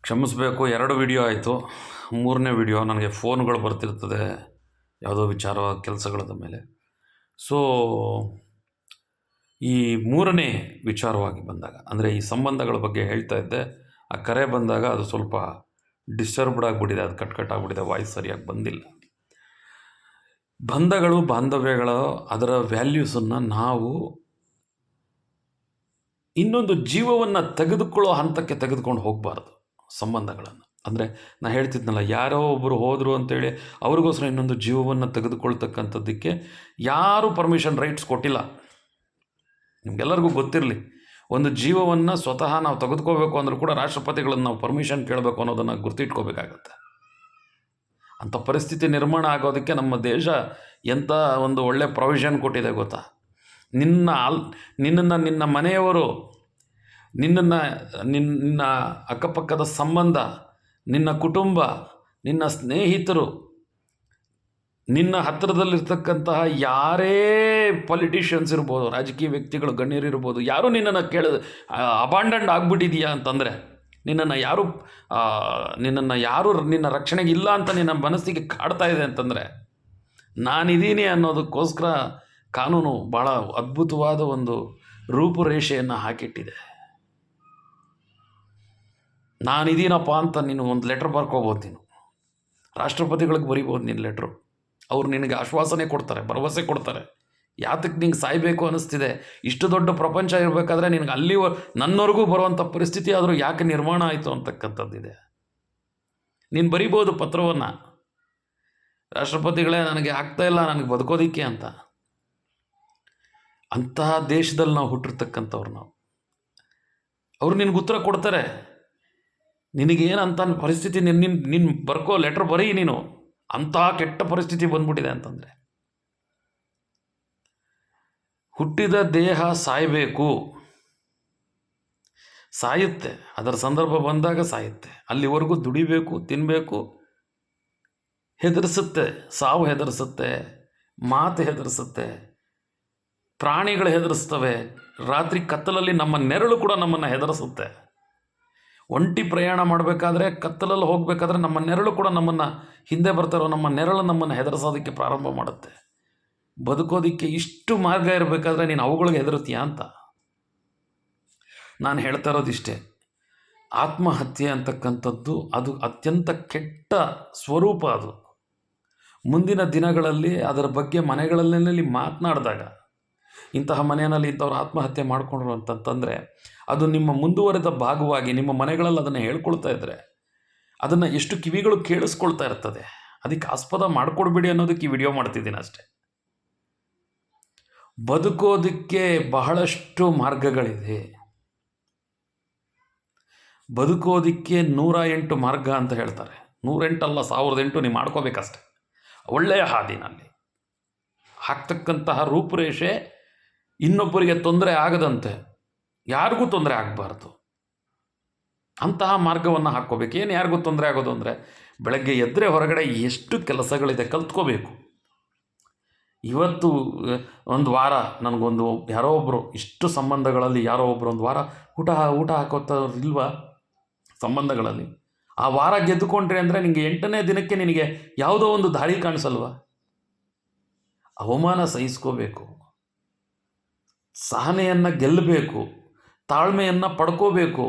ಕ್ಷಮಿಸಬೇಕು. 2 ವಿಡಿಯೋ ಆಯಿತು. 3ನೇ ವಿಡಿಯೋ ನನಗೆ ಫೋನ್ಗಳು ಬರ್ತಿರ್ತದೆ ಯಾವುದೋ ವಿಚಾರವಾದ ಕೆಲಸಗಳದ ಮೇಲೆ. ಸೊ ಈ 3ನೇ ವಿಚಾರವಾಗಿ ಬಂದಾಗ, ಅಂದರೆ ಈ ಸಂಬಂಧಗಳ ಬಗ್ಗೆ ಹೇಳ್ತಾ ಇದ್ದೆ. ಆ ಕರೆ ಬಂದಾಗ ಅದು ಸ್ವಲ್ಪ ಡಿಸ್ಟರ್ಬ್ಡ್ ಆಗಿಬಿಟ್ಟಿದೆ, ಅದು ಕಟ್ಟಾಗ್ಬಿಟ್ಟಿದೆ, ವಾಯ್ಸ್ ಸರಿಯಾಗಿ ಬಂದಿಲ್ಲ. ಬಂಧಗಳು, ಬಾಂಧವ್ಯಗಳು, ಅದರ ವ್ಯಾಲ್ಯೂಸನ್ನು ನಾವು ಇನ್ನೊಂದು ಜೀವವನ್ನು ತೆಗೆದುಕೊಳ್ಳೋ ಹಂತಕ್ಕೆ ತೆಗೆದುಕೊಂಡು ಹೋಗಬಾರ್ದು. ಸಂಬಂಧಗಳನ್ನು ಅಂದರೆ ನಾನು ಹೇಳ್ತಿದ್ನಲ್ಲ, ಯಾರೋ ಒಬ್ಬರು ಹೋದರು ಅಂತೇಳಿ ಅವ್ರಿಗೋಸ್ಕರ ಇನ್ನೊಂದು ಜೀವವನ್ನು ತೆಗೆದುಕೊಳ್ತಕ್ಕಂಥದ್ದಕ್ಕೆ ಯಾರೂ ಪರ್ಮಿಷನ್ ರೈಟ್ಸ್ ಕೊಟ್ಟಿಲ್ಲ. ನಿಮಗೆಲ್ಲರಿಗೂ ಗೊತ್ತಿರಲಿ, ಒಂದು ಜೀವವನ್ನು ಸ್ವತಃ ನಾವು ತೆಗೆದುಕೋಬೇಕು ಅಂದರೂ ಕೂಡ ರಾಷ್ಟ್ರಪತಿಗಳನ್ನು ನಾವು ಪರ್ಮಿಷನ್ ಕೇಳಬೇಕು ಅನ್ನೋದನ್ನು ಗುರ್ತಿಟ್ಕೋಬೇಕಾಗತ್ತೆ. ಅಂಥ ಪರಿಸ್ಥಿತಿ ನಿರ್ಮಾಣ ಆಗೋದಕ್ಕೆ ನಮ್ಮ ದೇಶ ಎಂಥ ಒಂದು ಒಳ್ಳೆಯ ಪ್ರೊವಿಷನ್ ಕೊಟ್ಟಿದೆ ಗೊತ್ತಾ. ನಿನ್ನನ್ನು ನಿನ್ನ ಮನೆಯವರು, ನಿನ್ನ ಅಕ್ಕಪಕ್ಕದ ಸಂಬಂಧ, ನಿನ್ನ ಕುಟುಂಬ, ನಿನ್ನ ಸ್ನೇಹಿತರು, ನಿನ್ನ ಹತ್ತಿರದಲ್ಲಿರ್ತಕ್ಕಂತಹ ಯಾರೇ ಪೊಲಿಟಿಷಿಯನ್ಸ್ ಇರ್ಬೋದು, ರಾಜಕೀಯ ವ್ಯಕ್ತಿಗಳು, ಗಣ್ಯರಿರ್ಬೋದು, ಯಾರೂ ನಿನ್ನನ್ನು ಅಬಾಂಡನ್ಡ್ ಆಗಿಬಿಟ್ಟಿದೆಯಾ ಅಂತಂದರೆ, ನಿನ್ನನ್ನು ಯಾರು ನಿನ್ನ ರಕ್ಷಣೆಗೆ ಇಲ್ಲ ಅಂತ ನಿನ್ನ ಮನಸ್ಸಿಗೆ ಕಾಡ್ತಾ ಇದೆ ಅಂತಂದರೆ, ನಾನಿದ್ದೀನಿ ಅನ್ನೋದಕ್ಕೋಸ್ಕರ ಕಾನೂನು ಭಾಳ ಅದ್ಭುತವಾದ ಒಂದು ರೂಪುರೇಷೆಯನ್ನು ಹಾಕಿಟ್ಟಿದೆ. ನಾನಿದ್ದೀನಪ್ಪ ಅಂತ ನೀನು ಒಂದು ಲೆಟ್ರ್ ಬರ್ಕೋಬೋದು. ನೀನು ರಾಷ್ಟ್ರಪತಿಗಳಿಗೆ ಬರೀಬೋದು ನಿನ್ನ ಲೆಟ್ರು. ಅವ್ರು ನಿನಗೆ ಆಶ್ವಾಸನೆ ಕೊಡ್ತಾರೆ, ಭರವಸೆ ಕೊಡ್ತಾರೆ. ಯಾತಕ್ಕೆ ನಿಂಗೆ ಸಾಯಬೇಕು ಅನ್ನಿಸ್ತಿದೆ, ಇಷ್ಟು ದೊಡ್ಡ ಪ್ರಪಂಚ ಇರಬೇಕಾದ್ರೆ ನಿನಗೆ ನನ್ನವರೆಗೂ ಬರುವಂಥ ಪರಿಸ್ಥಿತಿ ಆದರೂ ಯಾಕೆ ನಿರ್ಮಾಣ ಆಯಿತು ಅಂತಕ್ಕಂಥದ್ದಿದೆ. ನೀನು ಬರೀಬೋದು ಪತ್ರವನ್ನು, ರಾಷ್ಟ್ರಪತಿಗಳೇ ನನಗೆ ಆಗ್ತಾಯಿಲ್ಲ ನನಗೆ ಬದುಕೋದಿಕ್ಕೆ ಅಂತ. ಅಂತಹ ದೇಶದಲ್ಲಿ ನಾವು ಹುಟ್ಟಿರ್ತಕ್ಕಂಥವ್ರು ನಾವು. ಅವರು ನಿನಗೆ ಉತ್ತರ ಕೊಡ್ತಾರೆ. ನಿನಗೇನಂತ ಪರಿಸ್ಥಿತಿ ನಿನ್ನ ಬರ್ಕೋ, ಲೆಟ್ರ್ ಬರೀ ನೀನು, ಅಂತಹ ಕೆಟ್ಟ ಪರಿಸ್ಥಿತಿ ಬಂದ್ಬಿಟ್ಟಿದೆ ಅಂತಂದರೆ. ಹುಟ್ಟಿದ ದೇಹ ಸಾಯಬೇಕು, ಸಾಯುತ್ತೆ, ಅದರ ಸಂದರ್ಭ ಬಂದಾಗ ಸಾಯುತ್ತೆ. ಅಲ್ಲಿವರೆಗೂ ದುಡಿಬೇಕು, ತಿನ್ನಬೇಕು. ಹೆದರಿಸುತ್ತೆ, ಸಾವು ಹೆದರಿಸುತ್ತೆ, ಮಾತು ಹೆದರಿಸುತ್ತೆ, ಪ್ರಾಣಿಗಳು ಹೆದರಿಸ್ತವೆ. ರಾತ್ರಿ ಕತ್ತಲಲ್ಲಿ ನಮ್ಮ ನೆರಳು ಕೂಡ ನಮ್ಮನ್ನು ಹೆದರಿಸುತ್ತೆ. ಒಂಟಿ ಪ್ರಯಾಣ ಮಾಡಬೇಕಾದ್ರೆ, ಕತ್ತಲಲ್ಲಿ ಹೋಗಬೇಕಾದ್ರೆ ನಮ್ಮ ನೆರಳು ಕೂಡ ನಮ್ಮನ್ನು, ಹಿಂದೆ ಬರ್ತಾರೋ ನಮ್ಮ ನೆರಳು ನಮ್ಮನ್ನು ಹೆದರಿಸೋದಕ್ಕೆ ಪ್ರಾರಂಭ ಮಾಡುತ್ತೆ. ಬದುಕೋದಕ್ಕೆ ಇಷ್ಟು ಮಾರ್ಗ ಇರಬೇಕಾದ್ರೆ ನೀನು ಅವುಗಳಿಗೆ ಹೆದರುತ್ತೀಯಾ ಅಂತ. ನಾನು ಹೇಳ್ತಾ ಇರೋದಿಷ್ಟೇ, ಆತ್ಮಹತ್ಯೆ ಅಂತಕ್ಕಂಥದ್ದು ಅದು ಅತ್ಯಂತ ಕೆಟ್ಟ ಸ್ವರೂಪ. ಅದು ಮುಂದಿನ ದಿನಗಳಲ್ಲಿ ಅದರ ಬಗ್ಗೆ ಮನೆಗಳಲ್ಲಿ ಮಾತನಾಡಿದಾಗ, ಇಂತಹ ಮನೆಯಲ್ಲಿ ಇಂಥವ್ರು ಆತ್ಮಹತ್ಯೆ ಮಾಡಿಕೊಂಡ್ರು ಅಂತಂತಂದರೆ, ಅದು ನಿಮ್ಮ ಮುಂದುವರೆದ ಭಾಗವಾಗಿ ನಿಮ್ಮ ಮನೆಗಳಲ್ಲಿ ಅದನ್ನು ಹೇಳ್ಕೊಳ್ತಾ ಇದ್ದರೆ, ಅದನ್ನು ಎಷ್ಟು ಕಿವಿಗಳು ಕೇಳಿಸ್ಕೊಳ್ತಾ ಇರ್ತದೆ. ಅದಕ್ಕೆ ಆಸ್ಪದ ಮಾಡಿಕೊಡ್ಬೇಡಿ ಅನ್ನೋದಕ್ಕೆ ಈ ವಿಡಿಯೋ ಮಾಡ್ತಿದ್ದೀನಿ ಅಷ್ಟೆ. ಬದುಕೋದಕ್ಕೆ ಬಹಳಷ್ಟು ಮಾರ್ಗಗಳಿದೆ. ಬದುಕೋದಕ್ಕೆ 108 ಮಾರ್ಗ ಅಂತ ಹೇಳ್ತಾರೆ. 108 ಅಲ್ಲ, 1008 ನೀವು ಮಾಡ್ಕೋಬೇಕಷ್ಟೆ. ಒಳ್ಳೆಯ ಹಾದಿನಲ್ಲಿ ಹಾಕ್ತಕ್ಕಂತಹ ರೂಪುರೇಷೆ ಇನ್ನೊಬ್ಬರಿಗೆ ತೊಂದರೆ ಆಗದಂತೆ, ಯಾರಿಗೂ ತೊಂದರೆ ಆಗಬಾರ್ದು ಅಂತಹ ಮಾರ್ಗವನ್ನು ಹಾಕ್ಕೋಬೇಕು. ಏನು ಯಾರಿಗೂ ತೊಂದರೆ ಆಗೋದು ಅಂದರೆ, ಬೆಳಗ್ಗೆ ಎದ್ದರೆ ಹೊರಗಡೆ ಎಷ್ಟು ಕೆಲಸಗಳಿದೆ ಕಲ್ತ್ಕೋಬೇಕು. ಇವತ್ತು ಒಂದು ವಾರ ನನಗೊಂದು ಯಾರೋ ಒಬ್ಬರು, ಇಷ್ಟು ಸಂಬಂಧಗಳಲ್ಲಿ ಯಾರೋ ಒಬ್ಬರು ಒಂದು ವಾರ ಊಟ ಹಾಕೋತವ್ರು ಇಲ್ವಾ ಸಂಬಂಧಗಳಲ್ಲಿ? ಆ ವಾರ ಗೆದ್ದುಕೊಂಡ್ರೆ ಅಂದರೆ ನಿನಗೆ 8ನೇ ದಿನಕ್ಕೆ ನಿನಗೆ ಯಾವುದೋ ಒಂದು ದಾರಿ ಕಾಣಿಸಲ್ವ? ಅವಮಾನ ಸಹಿಸ್ಕೋಬೇಕು, ಸಹನೆಯನ್ನು ಗೆಲ್ಲಬೇಕು, ತಾಳ್ಮೆಯನ್ನು ಪಡ್ಕೋಬೇಕು,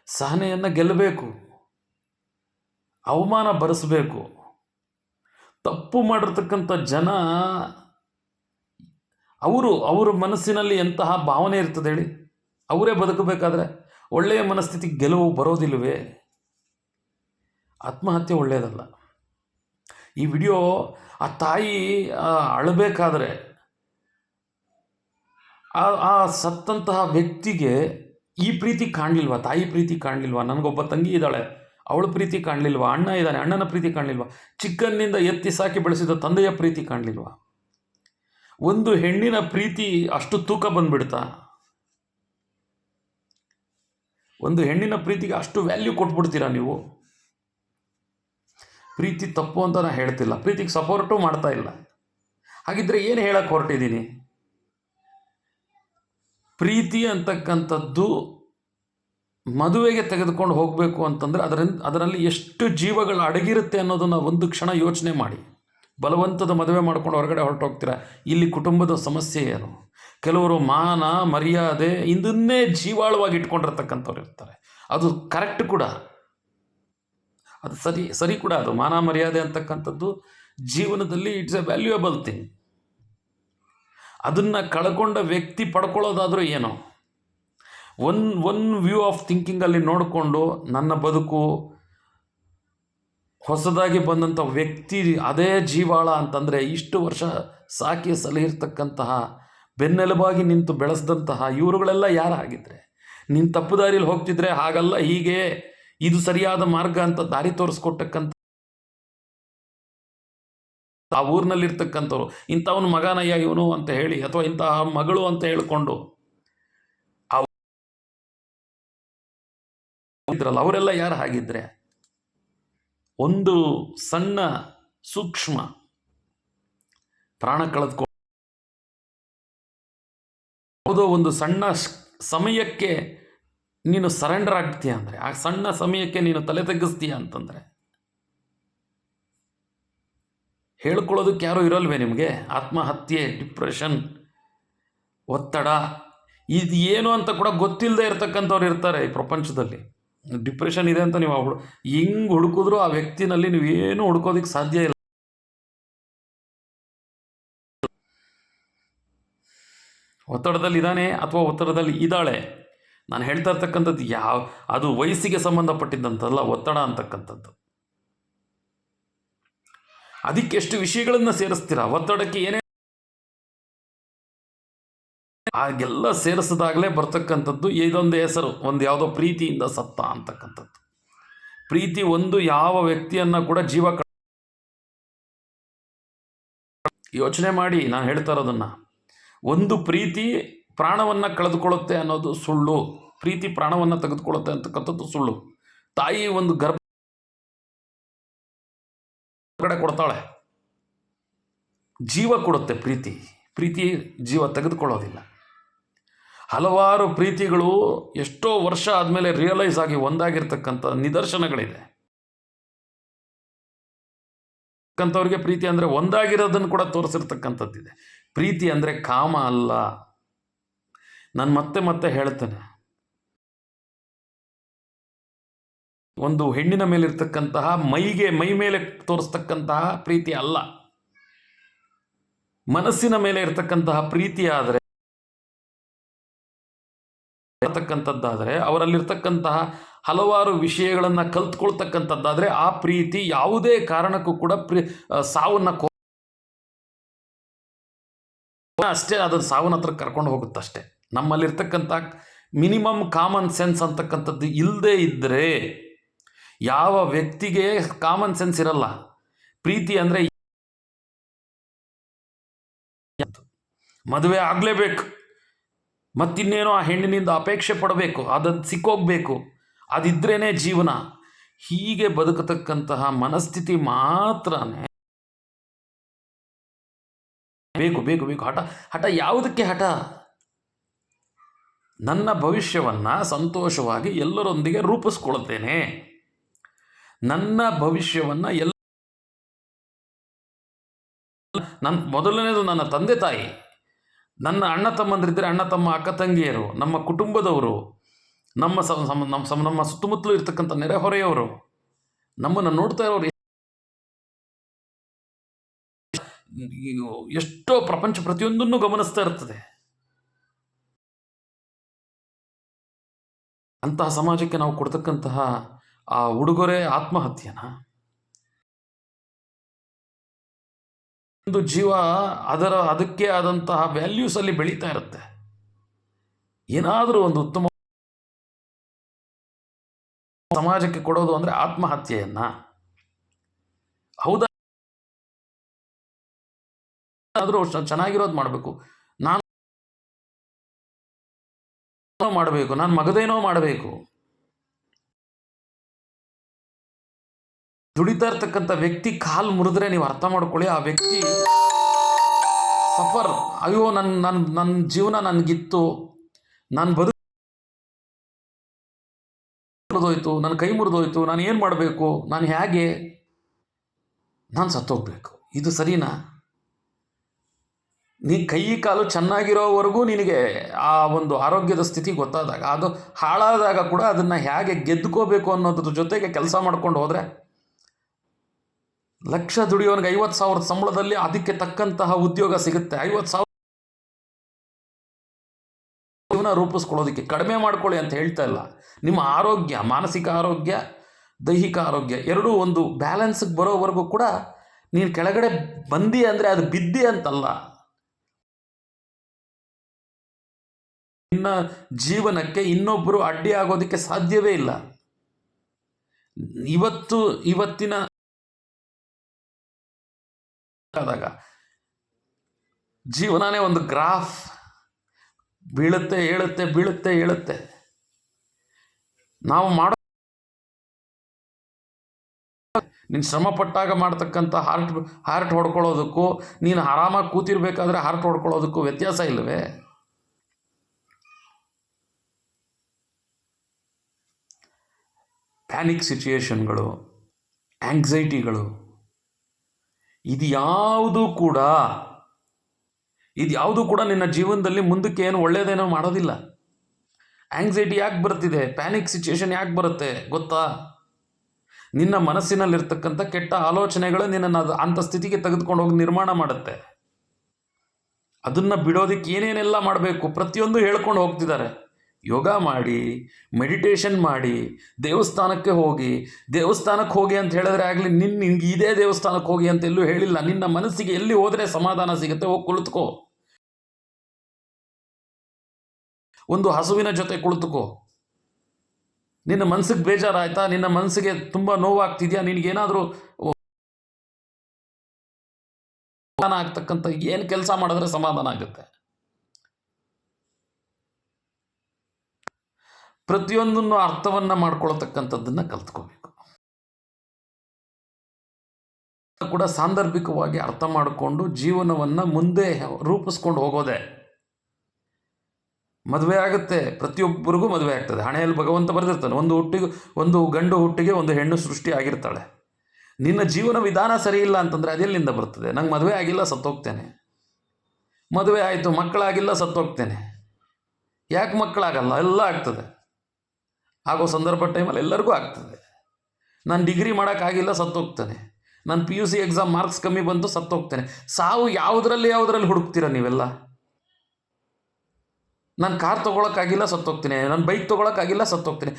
ಸಹನೆಯನ್ನು ಗೆಲ್ಲಬೇಕು, ಅವಮಾನ ಭರಿಸಬೇಕು. ತಪ್ಪು ಮಾಡಿರ್ತಕ್ಕಂಥ ಜನ, ಅವರ ಮನಸ್ಸಿನಲ್ಲಿ ಎಂತಹ ಭಾವನೆ ಇರ್ತದೆ ಹೇಳಿ? ಅವರೇ ಬದುಕಬೇಕಾದ್ರೆ ಒಳ್ಳೆಯ ಮನಸ್ಥಿತಿ ಗೆಲುವು ಬರೋದಿಲ್ಲವೇ? ಆತ್ಮಹತ್ಯೆ ಒಳ್ಳೆಯದಲ್ಲ. ಈ ವಿಡಿಯೋ, ಆ ತಾಯಿ ಅಳಬೇಕಾದ್ರೆ, ಆ ಸತ್ತಂತಹ ವ್ಯಕ್ತಿಗೆ ಈ ಪ್ರೀತಿ ಕಾಣಲಿಲ್ವಾ? ತಾಯಿ ಪ್ರೀತಿ ಕಾಣಲಿಲ್ವಾ? ನನಗೊಬ್ಬ ತಂಗಿ ಇದ್ದಾಳೆ, ಅವಳ ಪ್ರೀತಿ ಕಾಣಲಿಲ್ವಾ? ಅಣ್ಣ ಇದ್ದಾನೆ, ಅಣ್ಣನ ಪ್ರೀತಿ ಕಾಣಲಿಲ್ವಾ? ಚಿಕ್ಕನ್ನಿಂದ ಎತ್ತಿ ಸಾಕಿ ಬೆಳೆಸಿದ ತಂದೆಯ ಪ್ರೀತಿ ಕಾಣಲಿಲ್ವಾ? ಒಂದು ಹೆಣ್ಣಿನ ಪ್ರೀತಿ ಅಷ್ಟು ತೂಕ ಬಂದ್ಬಿಡ್ತಾ? ಒಂದು ಹೆಣ್ಣಿನ ಪ್ರೀತಿಗೆ ಅಷ್ಟು ವ್ಯಾಲ್ಯೂ ಕೊಟ್ಬಿಡ್ತೀರಾ ನೀವು? ಪ್ರೀತಿ ತಪ್ಪು ಅಂತ ನಾನು ಹೇಳ್ತಿಲ್ಲ, ಪ್ರೀತಿಗೆ ಸಪೋರ್ಟು ಮಾಡ್ತಾ ಇಲ್ಲ. ಹಾಗಿದ್ರೆ ಏನು ಹೇಳಕ್ಕೆ ಹೊರಟಿದ್ದೀನಿ? ಪ್ರೀತಿ ಅಂತಕ್ಕಂಥದ್ದು ಮದುವೆಗೆ ತೆಗೆದುಕೊಂಡು ಹೋಗಬೇಕು ಅಂತಂದರೆ ಅದರಲ್ಲಿ ಎಷ್ಟು ಜೀವಗಳು ಅಡಗಿರುತ್ತೆ ಅನ್ನೋದನ್ನು ಒಂದು ಕ್ಷಣ ಯೋಚನೆ ಮಾಡಿ. ಬಲವಂತದ ಮದುವೆ ಮಾಡ್ಕೊಂಡು ಹೊರಗಡೆ ಹೊರಟೋಗ್ತೀರಾ, ಇಲ್ಲಿ ಕುಟುಂಬದ ಸಮಸ್ಯೆ ಏನು? ಕೆಲವರು ಮಾನ ಮರ್ಯಾದೆ ಇದನ್ನೇ ಜೀವಾಳವಾಗಿ ಇಟ್ಕೊಂಡಿರ್ತಕ್ಕಂಥವ್ರು ಇರ್ತಾರೆ. ಅದು ಕರೆಕ್ಟ್ ಕೂಡ, ಅದು ಸರಿ ಕೂಡ. ಅದು ಮಾನ ಮರ್ಯಾದೆ ಅಂತಕ್ಕಂಥದ್ದು ಜೀವನದಲ್ಲಿ ಇಟ್ಸ್ ಎ ವ್ಯಾಲ್ಯೂಯಬಲ್ ಥಿಂಗ್. ಅದನ್ನು ಕಳ್ಕೊಂಡ ವ್ಯಕ್ತಿ ಪಡ್ಕೊಳ್ಳೋದಾದರೂ ಏನೋ ಒನ್ ವ್ಯೂ ಆಫ್ ಥಿಂಕಿಂಗಲ್ಲಿ ನೋಡಿಕೊಂಡು ನನ್ನ ಬದುಕು ಹೊಸದಾಗಿ ಬಂದಂಥ ವ್ಯಕ್ತಿ ಅದೇ ಜೀವಾಳ ಅಂತಂದರೆ ಇಷ್ಟು ವರ್ಷ ಸಾಕಿ ಸಲಹಿರ್ತಕ್ಕಂತಹ ಬೆನ್ನೆಲುಬಾಗಿ ನಿಂತು ಬೆಳೆಸಿದಂತಹ ಇವರುಗಳೆಲ್ಲ ಯಾರಾಗಿದ್ದರೆ ನೀನು ತಪ್ಪು ದಾರಿಯಲ್ಲಿ ಹೋಗ್ತಿದ್ರೆ ಹಾಗಲ್ಲ, ಹೀಗೆ ಇದು ಸರಿಯಾದ ಮಾರ್ಗ ಅಂತ ದಾರಿ ತೋರಿಸ್ಕೊಟ್ಟಕ್ಕಂಥ ಆ ಊರಿನಲ್ಲಿರ್ತಕ್ಕಂಥವ್ರು ಇಂಥವನು ಮಗನಯ್ಯ ಇವನು ಅಂತ ಹೇಳಿ, ಅಥವಾ ಇಂತಹ ಮಗಳು ಅಂತ ಹೇಳಿಕೊಂಡು ಇದ್ರಲ್ಲ ಅವರೆಲ್ಲ ಯಾರು ಹಾಗಿದ್ರೆ ಒಂದು ಸಣ್ಣ ಸೂಕ್ಷ್ಮ ಪ್ರಾಣ ಕಳೆದುಕೊಂಡು ಯಾವುದೋ ಒಂದು ಸಣ್ಣ ಸಮಯಕ್ಕೆ ನೀನು ಸರೆಂಡರ್ ಆಗ್ತೀಯ ಅಂದರೆ, ಆ ಸಣ್ಣ ಸಮಯಕ್ಕೆ ನೀನು ತಲೆ ತಗ್ಗಿಸ್ತೀಯ ಅಂತಂದರೆ ಹೇಳ್ಕೊಳ್ಳೋದಕ್ಕೆ ಯಾರೂ ಇರಲ್ವೇ ನಿಮಗೆ? ಆತ್ಮಹತ್ಯೆ, ಡಿಪ್ರೆಷನ್, ಒತ್ತಡ, ಇದು ಏನು ಅಂತ ಕೂಡ ಗೊತ್ತಿಲ್ಲದೆ ಇರತಕ್ಕಂಥವ್ರು ಇರ್ತಾರೆ ಈ ಪ್ರಪಂಚದಲ್ಲಿ. ಡಿಪ್ರೆಷನ್ ಇದೆ ಅಂತ ನೀವು ಹೆಂಗೆ ಹುಡುಕಿದ್ರೂ ಆ ವ್ಯಕ್ತಿನಲ್ಲಿ ನೀವೇನು ಹುಡ್ಕೋದಕ್ಕೆ ಸಾಧ್ಯ ಇಲ್ಲ. ಒತ್ತಡದಲ್ಲಿ ಇದ್ದಾನೆ ಅಥವಾ ಒತ್ತಡದಲ್ಲಿ ಇದ್ದಾಳೆ. ನಾನು ಹೇಳ್ತಾ ಇರ್ತಕ್ಕಂಥದ್ದು ಅದು ವಯಸ್ಸಿಗೆ ಸಂಬಂಧಪಟ್ಟಿದ್ದಂಥಲ್ಲ ಒತ್ತಡ ಅಂತಕ್ಕಂಥದ್ದು. ಅದಕ್ಕೆ ಎಷ್ಟು ವಿಷಯಗಳನ್ನು ಸೇರಿಸ್ತೀರಾ, ಒತ್ತಡಕ್ಕೆ ಏನೇ ಹಾಗೆಲ್ಲ ಸೇರಿಸಿದಾಗಲೇ ಬರ್ತಕ್ಕಂಥದ್ದು ಇದೊಂದು ಹೆಸರು, ಒಂದು ಯಾವುದೋ ಪ್ರೀತಿಯಿಂದ ಸತ್ತ ಅಂತಕ್ಕಂಥದ್ದು. ಪ್ರೀತಿ ಒಂದು ಯಾವ ವ್ಯಕ್ತಿಯನ್ನು ಕೂಡ ಯೋಚನೆ ಮಾಡಿ ನಾನು ಹೇಳ್ತಾ ಇರೋದನ್ನು. ಒಂದು ಪ್ರೀತಿ ಪ್ರಾಣವನ್ನು ಕಳೆದುಕೊಳ್ಳುತ್ತೆ ಅನ್ನೋದು ಸುಳ್ಳು. ಪ್ರೀತಿ ಪ್ರಾಣವನ್ನು ತೆಗೆದುಕೊಳ್ಳುತ್ತೆ ಅಂತಕ್ಕಂಥದ್ದು ಸುಳ್ಳು. ತಾಯಿ ಒಂದು ಗರ್ಭ ಕಡೆ ಕೊಡ್ತಾಳೆ, ಜೀವ ಕೊಡುತ್ತೆ ಪ್ರೀತಿ ಜೀವ ತೆಗೆದುಕೊಳ್ಳೋದಿಲ್ಲ. ಹಲವಾರು ಪ್ರೀತಿಗಳು ಎಷ್ಟೋ ವರ್ಷ ಆದಮೇಲೆ ರಿಯಲೈಸ್ ಆಗಿ ಒಂದಾಗಿರ್ತಕ್ಕಂಥ ನಿದರ್ಶನಗಳಿದೆ. ಅವ್ರಿಗೆ ಪ್ರೀತಿ ಅಂದರೆ ಒಂದಾಗಿರೋದನ್ನು ಕೂಡ ತೋರಿಸಿರ್ತಕ್ಕಂಥದ್ದಿದೆ. ಪ್ರೀತಿ ಅಂದರೆ ಕಾಮ ಅಲ್ಲ. ನಾನು ಮತ್ತೆ ಹೇಳ್ತೇನೆ, ಒಂದು ಹೆಣ್ಣಿನ ಮೇಲೆ ಇರ್ತಕ್ಕಂತಹ ಮೈ ಮೇಲೆ ತೋರಿಸ್ತಕ್ಕಂತಹ ಪ್ರೀತಿ ಅಲ್ಲ. ಮನಸ್ಸಿನ ಮೇಲೆ ಇರ್ತಕ್ಕಂತಹ ಪ್ರೀತಿ ಆದರೆ ಅವರಲ್ಲಿರ್ತಕ್ಕಂತಹ ಹಲವಾರು ವಿಷಯಗಳನ್ನು ಕಲ್ತ್ಕೊಳ್ತಕ್ಕಂಥದ್ದಾದರೆ ಆ ಪ್ರೀತಿ ಯಾವುದೇ ಕಾರಣಕ್ಕೂ ಕೂಡ ಸಾವನ್ನ ಅಷ್ಟೇ ಅದನ್ನು ಸಾವನ್ನ ಹತ್ರ ಕರ್ಕೊಂಡು ಹೋಗುತ್ತಷ್ಟೇ. ನಮ್ಮಲ್ಲಿರ್ತಕ್ಕಂಥ ಮಿನಿಮಮ್ ಕಾಮನ್ ಸೆನ್ಸ್ ಅಂತಕ್ಕಂಥದ್ದು ಇಲ್ಲದೆ ಇದ್ದರೆ ಯಾವ ವ್ಯಕ್ತಿಗೆ ಕಾಮನ್ ಸೆನ್ಸ್ ಇರಲ್ಲ. ಪ್ರೀತಿ ಅಂದರೆ ಮದುವೆ ಆಗಲೇಬೇಕು, ಮತ್ತಿನ್ನೇನೋ ಆ ಹೆಣ್ಣಿನಿಂದ ಅಪೇಕ್ಷೆ ಪಡಬೇಕು, ಅದನ್ನು ಸಿಕ್ಕೋಗ್ಬೇಕು, ಅದಿದ್ರೇ ಜೀವನ. ಹೀಗೆ ಬದುಕತಕ್ಕಂತಹ ಮನಸ್ಥಿತಿ ಮಾತ್ರನೇ ಬೇಕು. ಹಠ ಯಾವುದಕ್ಕೆ ಹಠ? ನನ್ನ ಭವಿಷ್ಯವನ್ನು ಸಂತೋಷವಾಗಿ ಎಲ್ಲರೊಂದಿಗೆ ರೂಪಿಸ್ಕೊಳ್ತೇನೆ. ನನ್ನ ಭವಿಷ್ಯವನ್ನು ನನ್ನ ಮೊದಲನೇದು ನನ್ನ ತಂದೆ ತಾಯಿ, ನನ್ನ ಅಣ್ಣ ತಮ್ಮಂದಿರಿದ್ದರೆ ಅಣ್ಣ ತಮ್ಮ, ಅಕ್ಕ ತಂಗಿಯರು, ನಮ್ಮ ಕುಟುಂಬದವರು, ನಮ್ಮ ಸುತ್ತಮುತ್ತಲೂ ಇರ್ತಕ್ಕಂಥ ನೆರೆಹೊರೆಯವರು, ನಮ್ಮನ್ನು ನೋಡ್ತಾ ಇರೋರು, ಎಷ್ಟೋ ಪ್ರಪಂಚ ಪ್ರತಿಯೊಂದನ್ನು ಗಮನಿಸ್ತಾ ಇರ್ತದೆ. ಅಂತಹ ಸಮಾಜಕ್ಕೆ ನಾವು ಕೊಡ್ತಕ್ಕಂತಹ ಆ ಉಡುಗೊರೆ ಆತ್ಮಹತ್ಯೆನ. ಒಂದು ಜೀವ ಅದಕ್ಕೆ ಆದಂತಹ ವ್ಯಾಲ್ಯೂಸಲ್ಲಿ ಬೆಳೀತಾ ಇರುತ್ತೆ. ಏನಾದರೂ ಒಂದು ಉತ್ತಮ ಸಮಾಜಕ್ಕೆ ಕೊಡೋದು ಅಂದರೆ ಆತ್ಮಹತ್ಯೆಯನ್ನ. ಹೌದಾ? ಆದರೂ ಚೆನ್ನಾಗಿರೋದು ಮಾಡಬೇಕು, ನಾನು ಮಾಡಬೇಕು, ನಾನು ಮಗದೇನೋ ಮಾಡಬೇಕು. ದುಡಿತಾ ಇರ್ತಕ್ಕಂಥ ವ್ಯಕ್ತಿ ಕಾಲು ಮುರಿದ್ರೆ ನೀವು ಅರ್ಥ ಮಾಡ್ಕೊಳ್ಳಿ, ಆ ವ್ಯಕ್ತಿ ಸಫರ್. ಅಯ್ಯೋ ನನ್ನ ಜೀವನ ನನಗಿತ್ತು, ನಾನು ಮುರಿದೋಯ್ತು, ನನ್ನ ಕೈ ಮುರಿದೋಯ್ತು, ನಾನು ಏನು ಮಾಡಬೇಕು, ನಾನು ಹೇಗೆ, ನಾನು ಸತ್ತೋಗ್ಬೇಕು, ಇದು ಸರಿನಾ? ನೀ ಕೈ ಕಾಲು ಚೆನ್ನಾಗಿರೋವರೆಗೂ ನಿನಗೆ ಆ ಒಂದು ಆರೋಗ್ಯದ ಸ್ಥಿತಿ ಗೊತ್ತಾದಾಗ, ಅದು ಹಾಳಾದಾಗ ಕೂಡ ಅದನ್ನು ಹೇಗೆ ಗೆದ್ದುಕೋಬೇಕು ಅನ್ನೋದ್ರ ಜೊತೆಗೆ ಕೆಲಸ ಮಾಡ್ಕೊಂಡು ಹೋದರೆ, ಲಕ್ಷ ದುಡಿಯೋನಿಗೆ 50,000 ಸಂಬಳದಲ್ಲಿ ಅದಕ್ಕೆ ತಕ್ಕಂತಹ ಉದ್ಯೋಗ ಸಿಗುತ್ತೆ. 50,000 ಜೀವನ ರೂಪಿಸ್ಕೊಳ್ಳೋದಕ್ಕೆ ಕಡಿಮೆ ಮಾಡ್ಕೊಳ್ಳಿ ಅಂತ ಹೇಳ್ತಾ ಇಲ್ಲ. ನಿಮ್ಮ ಆರೋಗ್ಯ, ಮಾನಸಿಕ ಆರೋಗ್ಯ, ದೈಹಿಕ ಆರೋಗ್ಯ ಎರಡೂ ಒಂದು ಬ್ಯಾಲೆನ್ಸ್ಗೆ ಬರೋವರೆಗೂ ಕೂಡ ನೀನು ಕೆಳಗಡೆ ಬಂದಿ ಅಂದರೆ ಅದು ಬಿದ್ದಿ ಅಂತಲ್ಲ. ನಿನ್ನ ಜೀವನಕ್ಕೆ ಇನ್ನೊಬ್ಬರು ಅಡ್ಡಿ ಆಗೋದಕ್ಕೆ ಸಾಧ್ಯವೇ ಇಲ್ಲ. ಇವತ್ತಿನ ಆದಾಗ ಜೀವನನೇ ಒಂದು ಗ್ರಾಫ್, ಬೀಳುತ್ತೆ ಏಳುತ್ತೆ, ಬೀಳುತ್ತೆ ಏಳುತ್ತೆ. ನಾವು ಮಾಡೋ ನೀನು ಶ್ರಮ ಪಟ್ಟಾಗ ಮಾಡ್ತಕ್ಕಂಥ ಹಾರ್ಟ್ ಹೊಡ್ಕೊಳ್ಳೋದಕ್ಕೂ ನೀನು ಆರಾಮಾಗಿ ಕೂತಿರ್ಬೇಕಾದ್ರೆ ಹಾರ್ಟ್ ಹೊಡ್ಕೊಳ್ಳೋದಕ್ಕೂ ವ್ಯತ್ಯಾಸ ಇಲ್ಲವೇ? ಪ್ಯಾನಿಕ್ ಸಿಚುಯೇಷನ್ಗಳು, ಆಂಗ್ಸೈಟಿಗಳು, ಇದು ಯಾವುದು ಕೂಡ ನಿನ್ನ ಜೀವನದಲ್ಲಿ ಮುಂದಕ್ಕೆ ಏನು ಒಳ್ಳೆಯದೇನೋ ಮಾಡೋದಿಲ್ಲ. ಆಂಗ್ಸೈಟಿ ಯಾಕೆ ಬರ್ತಿದೆ, ಪ್ಯಾನಿಕ್ ಸಿಚುಯೇಷನ್ ಯಾಕೆ ಬರುತ್ತೆ ಗೊತ್ತಾ? ನಿನ್ನ ಮನಸ್ಸಿನಲ್ಲಿರ್ತಕ್ಕಂಥ ಕೆಟ್ಟ ಆಲೋಚನೆಗಳು ನಿನ್ನನ್ನು ಅಂಥ ಸ್ಥಿತಿಗೆ ತೆಗೆದುಕೊಂಡು ಹೋಗಿ ನಿರ್ಮಾಣ ಮಾಡುತ್ತೆ. ಅದನ್ನು ಬಿಡೋದಕ್ಕೆ ಏನೇನೆಲ್ಲ ಮಾಡಬೇಕು ಪ್ರತಿಯೊಂದು ಹೇಳ್ಕೊಂಡು ಹೋಗ್ತಿದ್ದಾರೆ. ಯೋಗ ಮಾಡಿ, ಮೆಡಿಟೇಷನ್ ಮಾಡಿ, ದೇವಸ್ಥಾನಕ್ಕೆ ಹೋಗಿ ಅಂತ ಹೇಳಿದ್ರೆ ಆಗಲಿ, ನಿನ್ಗೆ ಇದೇ ದೇವಸ್ಥಾನಕ್ಕೆ ಹೋಗಿ ಅಂತ ಎಲ್ಲೂ ಹೇಳಿಲ್ಲ. ನಿನ್ನ ಮನಸ್ಸಿಗೆ ಎಲ್ಲಿ ಹೋದರೆ ಸಮಾಧಾನ ಸಿಗುತ್ತೆ, ಹೋಗಿ ಕುಳಿತುಕೋ. ಒಂದು ಹಸುವಿನ ಜೊತೆ ಕುಳಿತುಕೋ. ನಿನ್ನ ಮನಸ್ಸಿಗೆ ಬೇಜಾರಾಯ್ತಾ, ನಿನ್ನ ಮನಸ್ಸಿಗೆ ತುಂಬ ನೋವಾಗ್ತಿದೆಯಾ, ನಿನಗೇನಾದರೂ ಆಗ್ತಕ್ಕಂಥ ಏನು ಕೆಲಸ ಮಾಡಿದ್ರೆ ಸಮಾಧಾನ ಆಗುತ್ತೆ. ಪ್ರತಿಯೊಂದನ್ನು ಅರ್ಥವನ್ನು ಮಾಡ್ಕೊಳ್ತಕ್ಕಂಥದ್ದನ್ನು ಕಲ್ತ್ಕೋಬೇಕು. ಕೂಡ ಸಾಂದರ್ಭಿಕವಾಗಿ ಅರ್ಥ ಮಾಡಿಕೊಂಡು ಜೀವನವನ್ನು ಮುಂದೆ ರೂಪಿಸ್ಕೊಂಡು ಹೋಗೋದೆ. ಮದುವೆ ಆಗುತ್ತೆ, ಪ್ರತಿಯೊಬ್ಬರಿಗೂ ಮದುವೆ ಆಗ್ತದೆ. ಹಣೆಯಲ್ಲಿ ಭಗವಂತ ಬರೆದಿರ್ತಾನೆ, ಒಂದು ಗಂಡು ಹುಟ್ಟಿಗೆ ಒಂದು ಹೆಣ್ಣು ಸೃಷ್ಟಿ ಆಗಿರ್ತಾಳೆ. ನಿನ್ನ ಜೀವನ ವಿಧಾನ ಸರಿ ಇಲ್ಲ ಅಂತಂದರೆ ಅದೆಲ್ಲಿಂದ ಬರ್ತದೆ? ನಂಗೆ ಮದುವೆ ಆಗಿಲ್ಲ, ಸತ್ತೋಗ್ತೇನೆ. ಮದುವೆ ಆಯಿತು, ಮಕ್ಕಳಾಗಿಲ್ಲ, ಸತ್ತೋಗ್ತೇನೆ. ಯಾಕೆ ಮಕ್ಕಳಾಗಲ್ಲ? ಎಲ್ಲ ಆಗ್ತದೆ. ಆಗೋ ಸಂದರ್ಭ ಟೈಮಲ್ಲಿ ಎಲ್ಲರಿಗೂ ಆಗ್ತದೆ. ನಾನು ಡಿಗ್ರಿ ಮಾಡೋಕ್ಕಾಗಿಲ್ಲ, ಸತ್ತೋಗ್ತಾನೆ. ನಾನು PUC ಎಕ್ಸಾಮ್ ಮಾರ್ಕ್ಸ್ ಕಮ್ಮಿ ಬಂತು, ಸತ್ತೋಗ್ತೇನೆ. ಸಾವು ಯಾವುದರಲ್ಲಿ ಹುಡುಕ್ತೀರ ನೀವೆಲ್ಲ? ನಾನು ಕಾರ್ ತೊಗೊಳಕ್ಕಾಗಿಲ್ಲ, ಸತ್ತೋಗ್ತೀನಿ. ನಾನು ಬೈಕ್ ತೊಗೊಳಕ್ಕಾಗಿಲ್ಲ, ಸತ್ತೋಗ್ತೀನಿ.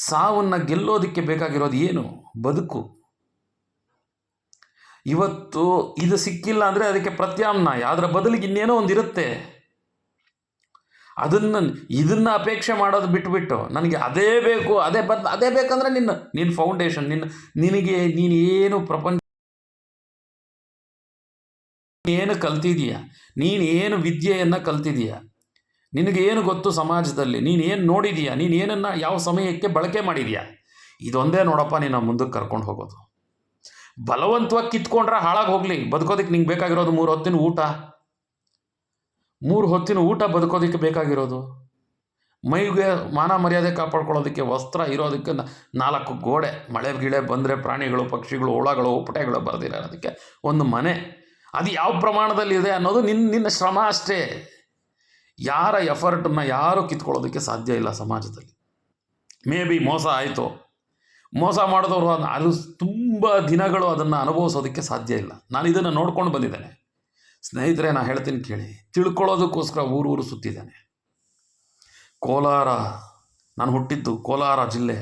ಸಾವನ್ನು ಗೆಲ್ಲೋದಕ್ಕೆ ಬೇಕಾಗಿರೋದು ಏನು? ಬದುಕು. ಇವತ್ತು ಇದು ಸಿಕ್ಕಿಲ್ಲ ಅಂದರೆ ಅದಕ್ಕೆ ಪ್ರತ್ಯಾಮ್ನಾಯ, ಅದರ ಬದಲಿಗೆ ಇನ್ನೇನೋ ಒಂದಿರುತ್ತೆ. ಇದನ್ನು ಅಪೇಕ್ಷೆ ಮಾಡೋದು ಬಿಟ್ಬಿಟ್ಟು ನನಗೆ ಅದೇ ಬೇಕು, ಅದೇ ಬೇಕಂದ್ರೆ ನಿನ್ನ ಫೌಂಡೇಶನ್, ನೀನೇನು ಪ್ರಪಂಚ ಏನು ಕಲ್ತಿದೀಯ, ನೀನೇನು ವಿದ್ಯೆಯನ್ನು ಕಲ್ತಿದೀಯ, ನಿನಗೇನು ಗೊತ್ತು ಸಮಾಜದಲ್ಲಿ, ನೀನೇನು ನೋಡಿದೀಯ, ನೀನೇನನ್ನು ಯಾವ ಸಮಯಕ್ಕೆ ಬಳಕೆ ಮಾಡಿದೀಯ, ಇದೊಂದೇ ನೋಡಪ್ಪ ನಿನ್ನ ಮುಂದಕ್ಕೆ ಕರ್ಕೊಂಡು ಹೋಗೋದು. ಬಲವಂತವಾಗಿ ಕಿತ್ಕೊಂಡ್ರೆ ಹಾಳಾಗಿ ಹೋಗಲಿ. ಬದುಕೋದಕ್ಕೆ ನಿಂಗೆ ಬೇಕಾಗಿರೋದು 3 ಹೊತ್ತಿನ ಊಟ. 3 ಹೊತ್ತಿನ ಊಟ ಬದುಕೋದಕ್ಕೆ ಬೇಕಾಗಿರೋದು. ಮೈಗೆ ಮಾನ ಮರ್ಯಾದೆ ಕಾಪಾಡ್ಕೊಳ್ಳೋದಕ್ಕೆ ವಸ್ತ್ರ, ಇರೋದಕ್ಕೆ 4 ಗೋಡೆ, ಮಳೆ ಗಿಳೆ ಬಂದರೆ ಪ್ರಾಣಿಗಳು, ಪಕ್ಷಿಗಳು, ಹುಳಗಳು, ಉಪಟೆಗಳು ಬರೆದಿರೋದಕ್ಕೆ ಒಂದು ಮನೆ. ಅದು ಯಾವ ಪ್ರಮಾಣದಲ್ಲಿ ಇದೆ ಅನ್ನೋದು ನಿನ್ನ ಶ್ರಮ ಅಷ್ಟೇ. ಯಾರ ಎಫರ್ಟನ್ನು ಯಾರೂ ಕಿತ್ಕೊಳ್ಳೋದಕ್ಕೆ ಸಾಧ್ಯ ಇಲ್ಲ ಸಮಾಜದಲ್ಲಿ. ಮೇ ಬಿ ಮೋಸ ಆಯಿತು, ಮೋಸ ಮಾಡಿದವರು ಅದು ತುಂಬ ದಿನಗಳು ಅದನ್ನು ಅನುಭವಿಸೋದಕ್ಕೆ ಸಾಧ್ಯ ಇಲ್ಲ. ನಾನು ಇದನ್ನು ನೋಡ್ಕೊಂಡು ಬಂದಿದ್ದೇನೆ. ಸ್ನೇಹಿತರೆ, ನಾನು ಹೇಳ್ತೀನಿ ಕೇಳಿ, ತಿಳ್ಕೊಳ್ಳೋದಕ್ಕೋಸ್ಕರ ಊರು ಸುತ್ತಿದ್ದೇನೆ. ಕೋಲಾರ, ನಾನು ಹುಟ್ಟಿದ್ದು ಕೋಲಾರ ಜಿಲ್ಲೆ.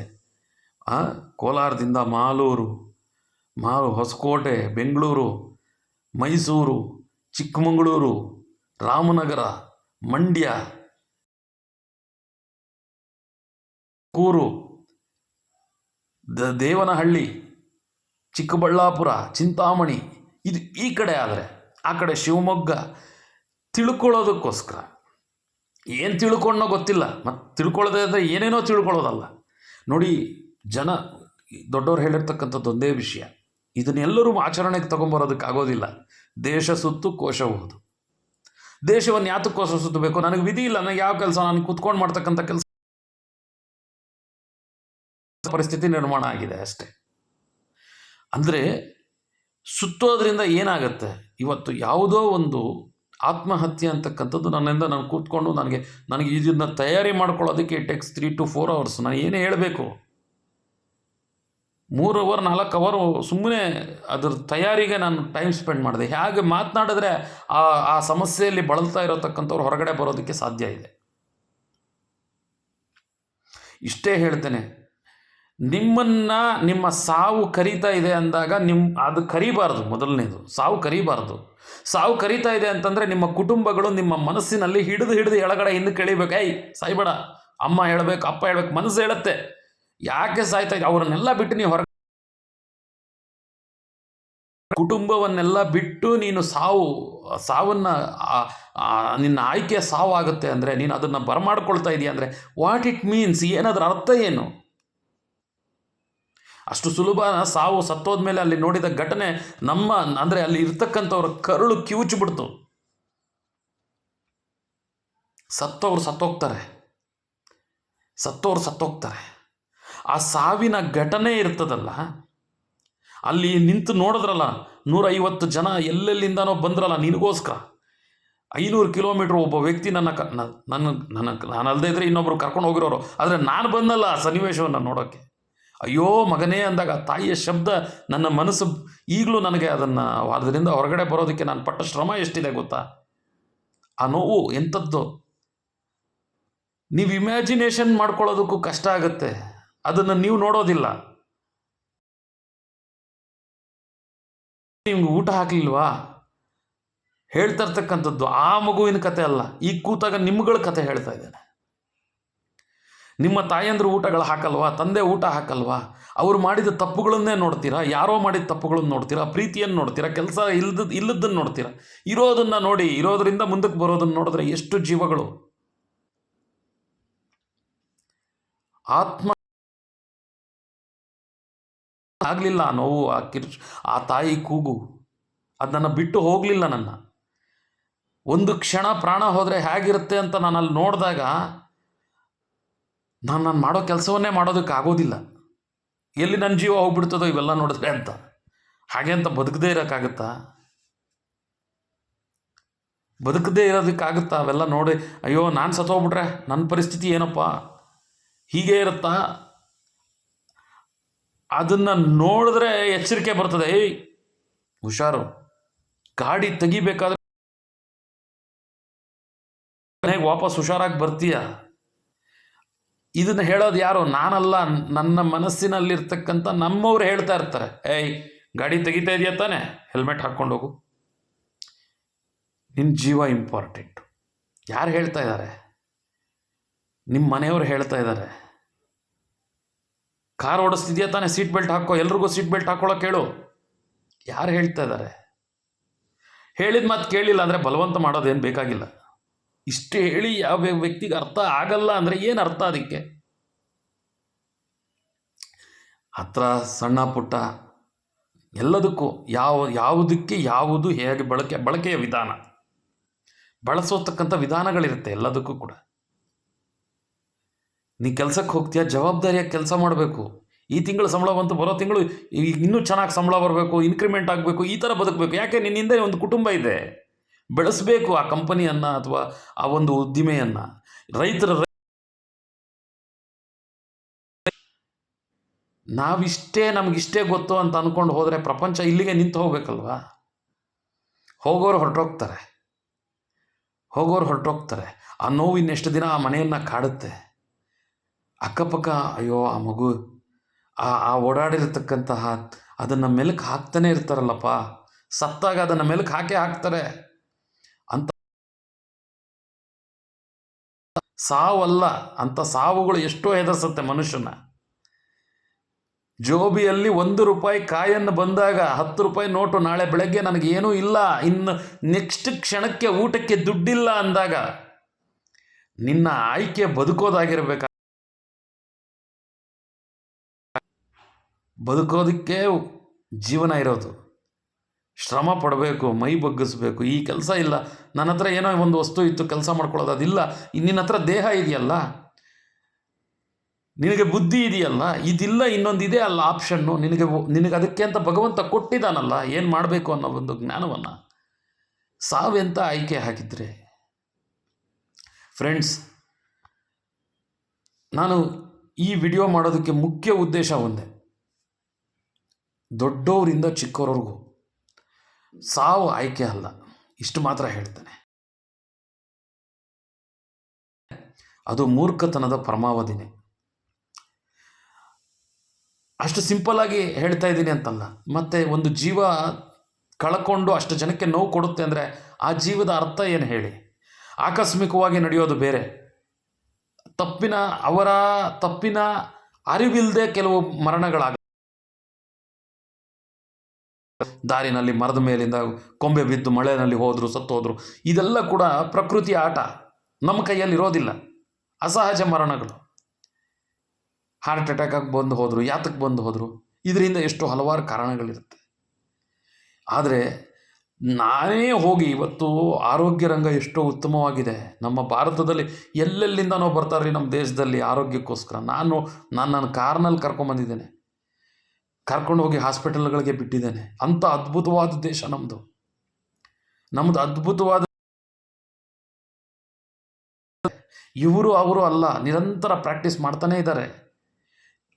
ಕೋಲಾರದಿಂದ ಮಾಲೂರು, ಹೊಸಕೋಟೆ, ಬೆಂಗಳೂರು, ಮೈಸೂರು, ಚಿಕ್ಕಮಗಳೂರು, ರಾಮನಗರ, ಮಂಡ್ಯ, ಕೂರು, ದೇವನಹಳ್ಳಿ, ಚಿಕ್ಕಬಳ್ಳಾಪುರ, ಚಿಂತಾಮಣಿ, ಇದು ಈ ಕಡೆ. ಆದರೆ ಆ ಕಡೆ ಶಿವಮೊಗ್ಗ. ತಿಳ್ಕೊಳ್ಳೋದಕ್ಕೋಸ್ಕರ ಏನು ತಿಳ್ಕೊಂಡೋ ಗೊತ್ತಿಲ್ಲ. ಮತ್ತು ತಿಳ್ಕೊಳ್ಳೋದೇ ಅಂದರೆ ಏನೇನೋ ತಿಳ್ಕೊಳ್ಳೋದಲ್ಲ. ನೋಡಿ, ದೊಡ್ಡವ್ರು ಹೇಳಿರ್ತಕ್ಕಂಥದ್ದು ಒಂದೇ ವಿಷಯ, ಇದನ್ನೆಲ್ಲರೂ ಆಚರಣೆಗೆ ತೊಗೊಂಬರೋದಕ್ಕಾಗೋದಿಲ್ಲ. ದೇಶ ಸುತ್ತು ಕೋಶ ಓದು. ದೇಶವನ್ನು ಯಾತಕ್ಕೋಸ್ಕರ ಸುತ್ತಬೇಕು? ನನಗೆ ವಿಧಿ ಇಲ್ಲ, ನನಗೆ ಯಾವ ಕೆಲಸ, ನಾನು ಕೂತ್ಕೊಂಡು ಮಾಡ್ತಕ್ಕಂಥ ಕೆಲಸ ಪರಿಸ್ಥಿತಿ ನಿರ್ಮಾಣ ಆಗಿದೆ ಅಷ್ಟೇ. ಅಂದರೆ ಸುತ್ತೋದ್ರಿಂದ ಏನಾಗುತ್ತೆ, ಇವತ್ತು ಯಾವುದೋ ಒಂದು ಆತ್ಮಹತ್ಯೆ ಅಂತಕ್ಕಂಥದ್ದು ನನ್ನಿಂದ ನಾನು ಕೂತ್ಕೊಂಡು ನನಗೆ ಇದನ್ನು ತಯಾರಿ ಮಾಡ್ಕೊಳ್ಳೋದಕ್ಕೆ ಇಟ್ ಟೇಕ್ಸ್ 3 to 4 hours. ನಾನು ಏನೇ ಹೇಳಬೇಕು, 3 hour 4 hour ಸುಮ್ಮನೆ ಅದ್ರ ತಯಾರಿಗೆ ನಾನು ಟೈಮ್ ಸ್ಪೆಂಡ್ ಮಾಡಿದೆ. ಹೇಗೆ ಮಾತನಾಡಿದ್ರೆ ಆ ಸಮಸ್ಯೆಯಲ್ಲಿ ಬಳಲ್ತಾ ಇರತಕ್ಕಂಥವ್ರು ಹೊರಗಡೆ ಬರೋದಕ್ಕೆ ಸಾಧ್ಯ ಇದೆ. ಇಷ್ಟೇ ಹೇಳ್ತೇನೆ, ನಿಮ್ಮನ್ನು ನಿಮ್ಮ ಸಾವು ಕರೀತಾ ಇದೆ ಅಂದಾಗ ಅದು ಕರಿಬಾರ್ದು. ಮೊದಲನೇದು, ಸಾವು ಕರಿಬಾರ್ದು. ಸಾವು ಕರೀತಾ ಇದೆ ಅಂತಂದರೆ ನಿಮ್ಮ ಕುಟುಂಬಗಳು ನಿಮ್ಮ ಮನಸ್ಸಿನಲ್ಲಿ ಹಿಡಿದು ಎಳಗಡೆ ಹಿಂದಕ್ಕೆ ಎಳಿಬೇಕು. ಸಾಯ್ಬೇಡ, ಅಮ್ಮ ಹೇಳಬೇಕು, ಅಪ್ಪ ಹೇಳಬೇಕು, ಮನಸ್ಸು ಹೇಳುತ್ತೆ ಯಾಕೆ ಸಾಯ್ತಾ ಇದೆ. ಅವರನ್ನೆಲ್ಲ ಬಿಟ್ಟು ನೀವು ಕುಟುಂಬವನ್ನೆಲ್ಲ ಬಿಟ್ಟು ನೀನು ಸಾವನ್ನು ನಿನ್ನ ಆಯ್ಕೆಯ ಸಾವು ಆಗುತ್ತೆ ಅಂದರೆ, ನೀನು ಅದನ್ನು ಬರಮಾಡ್ಕೊಳ್ತಾ ಇದೆಯಾ ಅಂದರೆ ವಾಟ್ ಇಟ್ ಮೀನ್ಸ್, ಏನದ್ರ ಅರ್ಥ ಏನು? ಅಷ್ಟು ಸುಲಭ ಸಾವು. ಸತ್ತೋದ್ಮೇಲೆ ಅಲ್ಲಿ ನೋಡಿದ ಘಟನೆ ಅಂದರೆ ಅಲ್ಲಿ ಇರ್ತಕ್ಕಂಥವ್ರ ಕರುಳು ಕಿವುಚಿಬಿಡ್ತು. ಸತ್ತೋರು ಸತ್ತೋಗ್ತಾರೆ. ಆ ಸಾವಿನ ಘಟನೆ ಇರ್ತದಲ್ಲ, ಅಲ್ಲಿ ನಿಂತು ನೋಡಿದ್ರಲ್ಲ 150 ಜನ ಎಲ್ಲೆಲ್ಲಿಂದನೋ ಬಂದ್ರಲ್ಲ ನಿನಗೋಸ್ಕರ. 500 ಕಿಲೋಮೀಟ್ರ್ ಒಬ್ಬ ವ್ಯಕ್ತಿ ನಾನಲ್ಲದೇ ಇದ್ರೆ ಇನ್ನೊಬ್ರು ಕರ್ಕೊಂಡು ಹೋಗಿರೋರು, ಆದರೆ ನಾನು ಬಂದಲ್ಲ ಆ ಸನ್ನಿವೇಶವನ್ನು ನೋಡೋಕ್ಕೆ. ಅಯ್ಯೋ ಮಗನೇ ಅಂದಾಗ ಆ ತಾಯಿಯ ಶಬ್ದ ನನ್ನ ಮನಸ್ಸು ಈಗಲೂ ನನಗೆ ಅದರಿಂದ ಹೊರಗಡೆ ಬರೋದಕ್ಕೆ ನಾನು ಪಟ್ಟ ಶ್ರಮ ಎಷ್ಟಿದೆ ಗೊತ್ತಾ? ಆ ನೋವು ಎಂಥದ್ದು ನೀವು ಇಮ್ಯಾಜಿನೇಷನ್ ಮಾಡ್ಕೊಳ್ಳೋದಕ್ಕೂ ಕಷ್ಟ ಆಗುತ್ತೆ. ಅದನ್ನು ನೀವು ನೋಡೋದಿಲ್ಲ. ನಿಮ್ಗೆ ಊಟ ಹಾಕಲಿಲ್ವಾ ಹೇಳ್ತಾ ಇರ್ತಕ್ಕಂಥದ್ದು ಆ ಮಗುವಿನ ಕತೆ ಅಲ್ಲ. ಈಗ ಕೂತಾಗ ನಿಮ್ಗಳ ಕತೆ ಹೇಳ್ತಾ ಇದ್ದೇನೆ. ನಿಮ್ಮ ತಾಯಂದ್ರು ಊಟಗಳು ಹಾಕಲ್ವಾ? ತಂದೆ ಊಟ ಹಾಕಲ್ವಾ? ಅವ್ರು ಮಾಡಿದ ತಪ್ಪುಗಳನ್ನೇ ನೋಡ್ತೀರಾ? ಯಾರೋ ಮಾಡಿದ ತಪ್ಪುಗಳನ್ನು ನೋಡ್ತೀರಾ? ಪ್ರೀತಿಯನ್ನು ನೋಡ್ತೀರಾ? ಕೆಲಸ ಇಲ್ಲದನ್ನು ನೋಡ್ತೀರಾ? ಇರೋದನ್ನು ನೋಡಿ, ಇರೋದರಿಂದ ಮುಂದಕ್ಕೆ ಬರೋದನ್ನು ನೋಡಿದ್ರೆ ಎಷ್ಟು ಜೀವಗಳು. ಆತ್ಮ ಆಗಲಿಲ್ಲ ಆ ನೋವು, ಆ ತಾಯಿ ಕೂಗು ಅದನ್ನು ಬಿಟ್ಟು ಹೋಗಲಿಲ್ಲ. ಒಂದು ಕ್ಷಣ ಪ್ರಾಣ ಹೋದರೆ ಹೇಗಿರುತ್ತೆ ಅಂತ ನಾನು ಅಲ್ಲಿ ನೋಡಿದಾಗ ನಾನು ಮಾಡೋ ಕೆಲಸವನ್ನೇ ಮಾಡೋದಕ್ಕೆ ಆಗೋದಿಲ್ಲ. ಎಲ್ಲಿ ನನ್ನ ಜೀವ ಹೋಗ್ಬಿಡ್ತದೋ ಇವೆಲ್ಲ ನೋಡಿದ್ರೆ ಅಂತ. ಹಾಗೆ ಅಂತ ಬದುಕದೇ ಇರೋಕ್ಕಾಗುತ್ತಾ? ಬದುಕದೇ ಇರೋದಕ್ಕಾಗುತ್ತಾ? ಅವೆಲ್ಲ ನೋಡಿ ಅಯ್ಯೋ ನಾನು ಸತ್ತೋಗ್ಬಿಟ್ರೆ ನನ್ನ ಪರಿಸ್ಥಿತಿ ಏನಪ್ಪ, ಹೀಗೆ ಇರುತ್ತಾ? ಅದನ್ನು ನೋಡಿದ್ರೆ ಎಚ್ಚರಿಕೆ ಬರ್ತದೆ. ಹುಷಾರು, ಗಾಡಿ ತೆಗಿಬೇಕಾದ್ರೆ ವಾಪಸ್ ಹುಷಾರಾಗಿ ಬರ್ತೀಯ. ಇದನ್ನು ಹೇಳೋದು ಯಾರು? ನಾನಲ್ಲ, ನನ್ನ ಮನಸ್ಸಿನಲ್ಲಿರ್ತಕ್ಕಂಥ ನಮ್ಮವ್ರು ಹೇಳ್ತಾ ಇರ್ತಾರೆ. ಗಾಡಿ ತೆಗಿತಾ ಇದೆಯಾ ತಾನೆ, ಹೆಲ್ಮೆಟ್ ಹಾಕ್ಕೊಂಡು ಹೋಗು, ನಿನ್ನ ಜೀವ ಇಂಪಾರ್ಟೆಂಟು. ಯಾರು ಹೇಳ್ತಾ ಇದ್ದಾರೆ? ನಿಮ್ಮ ಮನೆಯವರು ಹೇಳ್ತಾ ಇದ್ದಾರೆ. ಕಾರ್ ಓಡಿಸ್ತಿದ್ಯಾ ತಾನೆ, ಸೀಟ್ ಬೆಲ್ಟ್ ಹಾಕೋ, ಎಲ್ರಿಗೂ ಸೀಟ್ ಬೆಲ್ಟ್ ಹಾಕೊಳ್ಳೋಕೆ ಹೇಳು. ಯಾರು ಹೇಳ್ತಾ ಇದ್ದಾರೆ? ಹೇಳಿದ ಮಾತು ಕೇಳಿಲ್ಲ ಅಂದರೆ ಬಲವಂತ ಮಾಡೋದೇನು ಬೇಕಾಗಿಲ್ಲ. ಇಷ್ಟೇ ಹೇಳಿ ಯಾವ ವ್ಯಕ್ತಿಗೆ ಅರ್ಥ ಆಗಲ್ಲ ಅಂದರೆ ಏನು ಅರ್ಥ? ಅದಕ್ಕೆ ಹತ್ರ ಸಣ್ಣ ಪುಟ್ಟ ಎಲ್ಲದಕ್ಕೂ ಯಾವುದಕ್ಕೆ ಯಾವುದು ಹೇಗೆ ಬಳಕೆಯ ವಿಧಾನ, ಬಳಸೋತಕ್ಕಂಥ ವಿಧಾನಗಳಿರುತ್ತೆ ಎಲ್ಲದಕ್ಕೂ ಕೂಡ. ನೀ ಕೆಲಸಕ್ಕೆ ಹೋಗ್ತೀಯ, ಜವಾಬ್ದಾರಿಯಾಗಿ ಕೆಲಸ ಮಾಡಬೇಕು. ಈ ತಿಂಗಳು ಸಂಬಳ ಬಂತು, ಬರೋ ತಿಂಗಳು ಇನ್ನೂ ಚೆನ್ನಾಗಿ ಸಂಬಳ ಬರಬೇಕು, ಇನ್ಕ್ರಿಮೆಂಟ್ ಆಗಬೇಕು, ಈ ಥರ ಬದುಕಬೇಕು. ಯಾಕೆ? ನಿನ್ನಿಂದ ಒಂದು ಕುಟುಂಬ ಇದೆ, ಬೆಳೆಸಬೇಕು ಆ ಕಂಪನಿಯನ್ನು ಅಥವಾ ಆ ಒಂದು ಉದ್ದಿಮೆಯನ್ನು. ನಮಗಿಷ್ಟೇ ಗೊತ್ತು ಅಂತ ಅಂದ್ಕೊಂಡು ಹೋದರೆ ಪ್ರಪಂಚ ಇಲ್ಲಿಗೆ ನಿಂತು ಹೋಗ್ಬೇಕಲ್ವಾ? ಹೋಗೋರು ಹೊರಟೋಗ್ತಾರೆ. ಆ ನೋವು ಇನ್ನೆಷ್ಟು ದಿನ ಆ ಮನೆಯನ್ನು ಕಾಡುತ್ತೆ. ಅಕ್ಕಪಕ್ಕ ಅಯ್ಯೋ ಆ ಮಗು ಆ ಓಡಾಡಿರ್ತಕ್ಕಂತಹ ಅದನ್ನು ಮೆಲುಕು ಹಾಕ್ತಾನೆ ಇರ್ತಾರಲ್ಲಪ್ಪ, ಸತ್ತಾಗ ಅದನ್ನು ಮೆಲುಕು ಹಾಕ್ತಾರೆ ಅಂತ. ಸಾವಲ್ಲ, ಅಂಥ ಸಾವುಗಳು ಎಷ್ಟೋ ಹೆದರ್ಸುತ್ತೆ ಮನುಷ್ಯನ. ಜೋಬಿಯಲ್ಲಿ 1 ರೂಪಾಯಿ ಕಾಯನ್ನು ಬಂದಾಗ 10 ರೂಪಾಯಿ ನೋಟು, ನಾಳೆ ಬೆಳಗ್ಗೆ ನನಗೇನೂ ಇಲ್ಲ, ಇನ್ನು ನೆಕ್ಸ್ಟ್ ಕ್ಷಣಕ್ಕೆ ಊಟಕ್ಕೆ ದುಡ್ಡಿಲ್ಲ ಅಂದಾಗ ನಿನ್ನ ಆಯ್ಕೆ ಬದುಕೋದಾಗಿರ್ಬೇಕು. ಬದುಕೋದಕ್ಕೆ ಜೀವನ ಇರೋದು. ಶ್ರಮ ಪಡಬೇಕು, ಮೈ ಬಗ್ಗಿಸ್ಬೇಕು. ಈ ಕೆಲಸ ಇಲ್ಲ, ನನ್ನ ಹತ್ರ ಏನೋ ಒಂದು ವಸ್ತು ಇತ್ತು ಕೆಲಸ ಮಾಡ್ಕೊಳ್ಳೋದು, ಅದಿಲ್ಲ. ನಿನ್ನ ಹತ್ರ ದೇಹ ಇದೆಯಲ್ಲ, ನಿನಗೆ ಬುದ್ಧಿ ಇದೆಯಲ್ಲ, ಇದಿಲ್ಲ ಇನ್ನೊಂದಿದೆ ಅಲ್ಲ ಆಪ್ಷನ್ನು ನಿನಗೆ ಅದಕ್ಕೆ ಅಂತ ಭಗವಂತ ಕೊಟ್ಟಿದ್ದಾನಲ್ಲ, ಏನು ಮಾಡಬೇಕು ಅನ್ನೋ ಒಂದು ಜ್ಞಾನವನ್ನು ಸಾವೆಂತ ಆಯ್ಕೆ ಹಾಕಿದರೆ. ಫ್ರೆಂಡ್ಸ್, ನಾನು ಈ ವಿಡಿಯೋ ಮಾಡೋದಕ್ಕೆ ಮುಖ್ಯ ಉದ್ದೇಶ ಒಂದೇ, ದೊಡ್ಡವರಿಂದ ಚಿಕ್ಕವರವರೆಗೂ ಸಾವು ಆಯ್ಕೆ ಅಲ್ಲ, ಇಷ್ಟು ಮಾತ್ರ ಹೇಳ್ತೇನೆ. ಅದು ಮೂರ್ಖತನದ ಪರಮಾವಧಿನೇ. ಅಷ್ಟು ಸಿಂಪಲ್ಲಾಗಿ ಹೇಳ್ತಾ ಇದ್ದೀನಿ ಅಂತಲ್ಲ. ಮತ್ತು ಒಂದು ಜೀವ ಕಳ್ಕೊಂಡು ಅಷ್ಟು ಜನಕ್ಕೆ ನೋವು ಕೊಡುತ್ತೆ ಅಂದರೆ ಆ ಜೀವದ ಅರ್ಥ ಏನು ಹೇಳಿ? ಆಕಸ್ಮಿಕವಾಗಿ ನಡೆಯೋದು ಬೇರೆ, ಅವರ ತಪ್ಪಿನ ಅರಿವಿಲ್ಲದೆ ಕೆಲವು ಮರಣಗಳಾಗ, ದಾರಿನಲ್ಲಿ ಮರದ ಮೇಲಿಂದ ಕೊಂಬೆ ಬಿದ್ದು ಮಳೆಯಲ್ಲಿ ಹೋದರು, ಸತ್ತೋದ್ರು. ಇದೆಲ್ಲ ಕೂಡ ಪ್ರಕೃತಿಯ ಆಟ, ನಮ್ಮ ಕೈಯಲ್ಲಿ ಇರೋದಿಲ್ಲ. ಅಸಹಜ ಮರಣಗಳು, ಹಾರ್ಟ್ ಅಟ್ಯಾಕ್ ಆಗಿ ಬಂದು ಹೋದರು, ಯಾತಕ್ಕೆ ಬಂದು ಹೋದರು, ಇದರಿಂದ ಎಷ್ಟು ಹಲವಾರು ಕಾರಣಗಳಿರುತ್ತೆ. ಆದರೆ ನಾನೇ ಹೋಗಿ ಇವತ್ತು ಆರೋಗ್ಯ ರಂಗ ಎಷ್ಟೋ ಉತ್ತಮವಾಗಿದೆ ನಮ್ಮ ಭಾರತದಲ್ಲಿ. ಎಲ್ಲೆಲ್ಲಿಂದನೋ ಬರ್ತಾರೆ ನಮ್ಮ ದೇಶದಲ್ಲಿ ಆರೋಗ್ಯಕ್ಕೋಸ್ಕರ. ನನ್ನ ಕಾರ್ನಲ್ಲಿ ಕರ್ಕೊಂಬಂದಿದ್ದೇನೆ, ಕರ್ಕೊಂಡು ಹೋಗಿ ಹಾಸ್ಪಿಟಲ್ಗಳಿಗೆ ಬಿಟ್ಟಿದ್ದೇನೆ. ಅಂಥ ಅದ್ಭುತವಾದ ದೇಶ ನಮ್ಮದು ಅದ್ಭುತವಾದ. ಇವರು ಅವರು ಅಲ್ಲ, ನಿರಂತರ ಪ್ರಾಕ್ಟೀಸ್ ಮಾಡ್ತಾನೇ ಇದ್ದಾರೆ,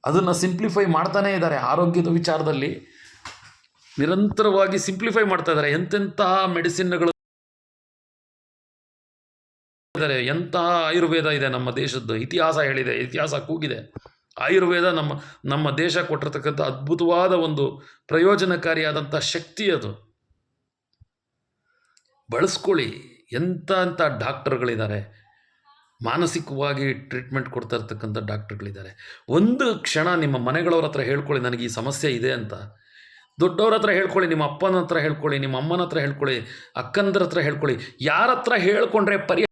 ಅದನ್ನು ಸಿಂಪ್ಲಿಫೈ ಮಾಡ್ತಾನೇ ಇದ್ದಾರೆ. ಆರೋಗ್ಯದ ವಿಚಾರದಲ್ಲಿ ನಿರಂತರವಾಗಿ ಸಿಂಪ್ಲಿಫೈ ಮಾಡ್ತಾ ಇದ್ದಾರೆ. ಎಂತೆಂತಹ ಮೆಡಿಸಿನ್ಗಳು ಇದ್ದಾರೆ, ಎಂತಹ ಆಯುರ್ವೇದ ಇದೆ ನಮ್ಮ ದೇಶದ್ದು. ಇತಿಹಾಸ ಹೇಳಿದೆ, ಇತಿಹಾಸ ಕೂಗಿದೆ. ಆಯುರ್ವೇದ ನಮ್ಮ ದೇಶ ಕೊಟ್ಟಿರ್ತಕ್ಕಂಥ ಅದ್ಭುತವಾದ ಒಂದು ಪ್ರಯೋಜನಕಾರಿಯಾದಂಥ ಶಕ್ತಿ. ಅದು ಬಳಸ್ಕೊಳ್ಳಿ. ಎಂಥ ಡಾಕ್ಟರ್ಗಳಿದ್ದಾರೆ, ಮಾನಸಿಕವಾಗಿ ಟ್ರೀಟ್ಮೆಂಟ್ ಕೊಡ್ತಾ ಇರ್ತಕ್ಕಂಥ ಡಾಕ್ಟರ್ಗಳಿದ್ದಾರೆ. ಒಂದು ಕ್ಷಣ ನಿಮ್ಮ ಮನೆಗಳವ್ರ ಹತ್ರ ಹೇಳ್ಕೊಳ್ಳಿ, ನನಗೆ ಈ ಸಮಸ್ಯೆ ಇದೆ ಅಂತ. ದೊಡ್ಡವ್ರ ಹತ್ರ ಹೇಳ್ಕೊಳ್ಳಿ, ನಿಮ್ಮ ಅಪ್ಪನ ಹತ್ರ ಹೇಳ್ಕೊಳ್ಳಿ, ನಿಮ್ಮ ಅಮ್ಮನ ಹತ್ರ ಹೇಳ್ಕೊಳ್ಳಿ, ಅಕ್ಕಂದ್ರ ಹತ್ರ ಹೇಳ್ಕೊಳ್ಳಿ. ಯಾರ ಹತ್ರ ಹೇಳ್ಕೊಂಡ್ರೆ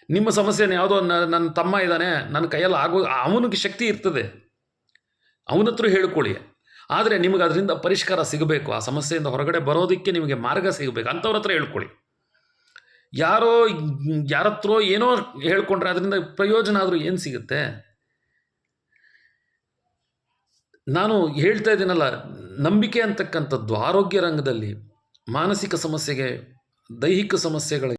ನಿಮ್ಮ ಸಮಸ್ಯೆನ ಯಾವುದೋ ನನ್ನ ತಮ್ಮ ಇದ್ದಾನೆ, ನನ್ನ ಕೈಯಲ್ಲಿ ಅವನಿಗೆ ಶಕ್ತಿ ಇರ್ತದೆ, ಅವನ ಹತ್ರ ಹೇಳ್ಕೊಳ್ಳಿ. ಆದರೆ ನಿಮಗೆ ಅದರಿಂದ ಪರಿಷ್ಕಾರ ಸಿಗಬೇಕು, ಆ ಸಮಸ್ಯೆಯಿಂದ ಹೊರಗಡೆ ಬರೋದಕ್ಕೆ ನಿಮಗೆ ಮಾರ್ಗ ಸಿಗಬೇಕು. ಅಂಥವ್ರ ಹತ್ರ ಹೇಳ್ಕೊಳ್ಳಿ. ಯಾರತ್ರೋ ಏನೋ ಹೇಳ್ಕೊಂಡ್ರೆ ಅದರಿಂದ ಪ್ರಯೋಜನ ಆದರೂ ಏನು ಸಿಗುತ್ತೆ? ನಾನು ಹೇಳ್ತಾ ಇದ್ದೀನಲ್ಲ, ನಂಬಿಕೆ ಅಂತಕ್ಕಂಥದ್ದು ಆರೋಗ್ಯ ರಂಗದಲ್ಲಿ ಮಾನಸಿಕ ಸಮಸ್ಯೆಗೆ, ದೈಹಿಕ ಸಮಸ್ಯೆಗಳಿಗೆ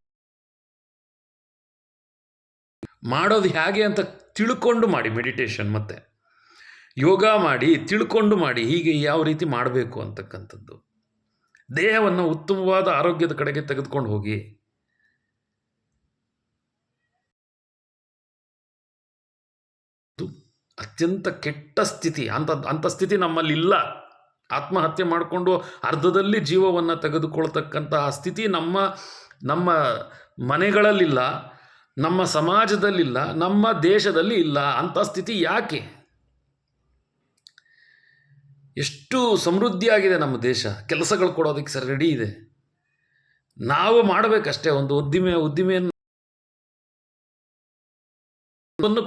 ಮಾಡೋದು ಹೇಗೆ ಅಂತ ತಿಳ್ಕೊಂಡು ಮಾಡಿ. ಮೆಡಿಟೇಷನ್ ಮತ್ತು ಯೋಗ ಮಾಡಿ, ತಿಳ್ಕೊಂಡು ಮಾಡಿ, ಹೀಗೆ ಯಾವ ರೀತಿ ಮಾಡಬೇಕು ಅಂತಕ್ಕಂಥದ್ದು. ದೇಹವನ್ನು ಉತ್ತಮವಾದ ಆರೋಗ್ಯದ ಕಡೆಗೆ ತೆಗೆದುಕೊಂಡು ಹೋಗಿ. ಅತ್ಯಂತ ಕೆಟ್ಟ ಸ್ಥಿತಿ, ಅಂಥ ಸ್ಥಿತಿ ನಮ್ಮಲ್ಲಿ ಇಲ್ಲ. ಆತ್ಮಹತ್ಯೆ ಮಾಡಿಕೊಂಡು ಅರ್ಧದಲ್ಲಿ ಜೀವವನ್ನು ತೆಗೆದುಕೊಳ್ತಕ್ಕಂತಹ ಸ್ಥಿತಿ ನಮ್ಮ ಮನೆಗಳಲ್ಲಿಲ್ಲ, ನಮ್ಮ ಸಮಾಜದಲ್ಲಿಲ್ಲ, ನಮ್ಮ ದೇಶದಲ್ಲಿ ಇಲ್ಲ. ಅಂಥ ಸ್ಥಿತಿ ಯಾಕೆ? ಎಷ್ಟು ಸಮೃದ್ಧಿಯಾಗಿದೆ ನಮ್ಮ ದೇಶ, ಕೆಲಸಗಳು ಕೊಡೋದಕ್ಕೆ ರೆಡಿ ಇದೆ. ನಾವು ಮಾಡಬೇಕಷ್ಟೇ. ಒಂದು ಉದ್ದಿಮೆಯನ್ನು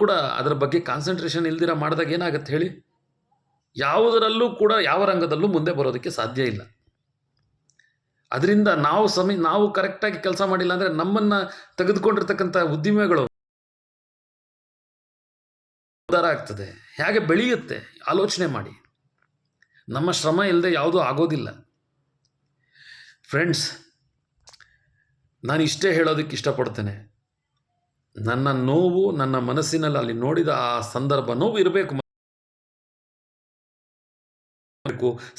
ಕೂಡ ಅದರ ಬಗ್ಗೆ ಕಾನ್ಸಂಟ್ರೇಷನ್ ಇಲ್ದಿರ ಮಾಡಿದಾಗ ಏನಾಗುತ್ತೆ ಹೇಳಿ? ಯಾವುದರಲ್ಲೂ ಕೂಡ ಯಾವ ರಂಗದಲ್ಲೂ ಮುಂದೆ ಬರೋದಕ್ಕೆ ಸಾಧ್ಯ ಇಲ್ಲ. ಅದರಿಂದ ನಾವು ಕರೆಕ್ಟಾಗಿ ಕೆಲಸ ಮಾಡಿಲ್ಲ ಅಂದರೆ ನಮ್ಮನ್ನು ತೆಗೆದುಕೊಂಡಿರ್ತಕ್ಕಂಥ ಉದ್ದಿಮೆಗಳು ಉದ್ಧಾರ ಆಗ್ತದೆ, ಹೇಗೆ ಬೆಳೆಯುತ್ತೆ ಆಲೋಚನೆ ಮಾಡಿ. ನಮ್ಮ ಶ್ರಮ ಇಲ್ಲದೆ ಯಾವುದೂ ಆಗೋದಿಲ್ಲ. ಫ್ರೆಂಡ್ಸ್, ನಾನು ಇಷ್ಟೇ ಹೇಳೋದಕ್ಕೆ ಇಷ್ಟಪಡ್ತೇನೆ. ನನ್ನ ನೋವು ನನ್ನ ಮನಸ್ಸಿನಲ್ಲಿ ಅಲ್ಲಿ ನೋಡಿದ ಆ ಸಂದರ್ಭ, ನೋವು ಇರಬೇಕು,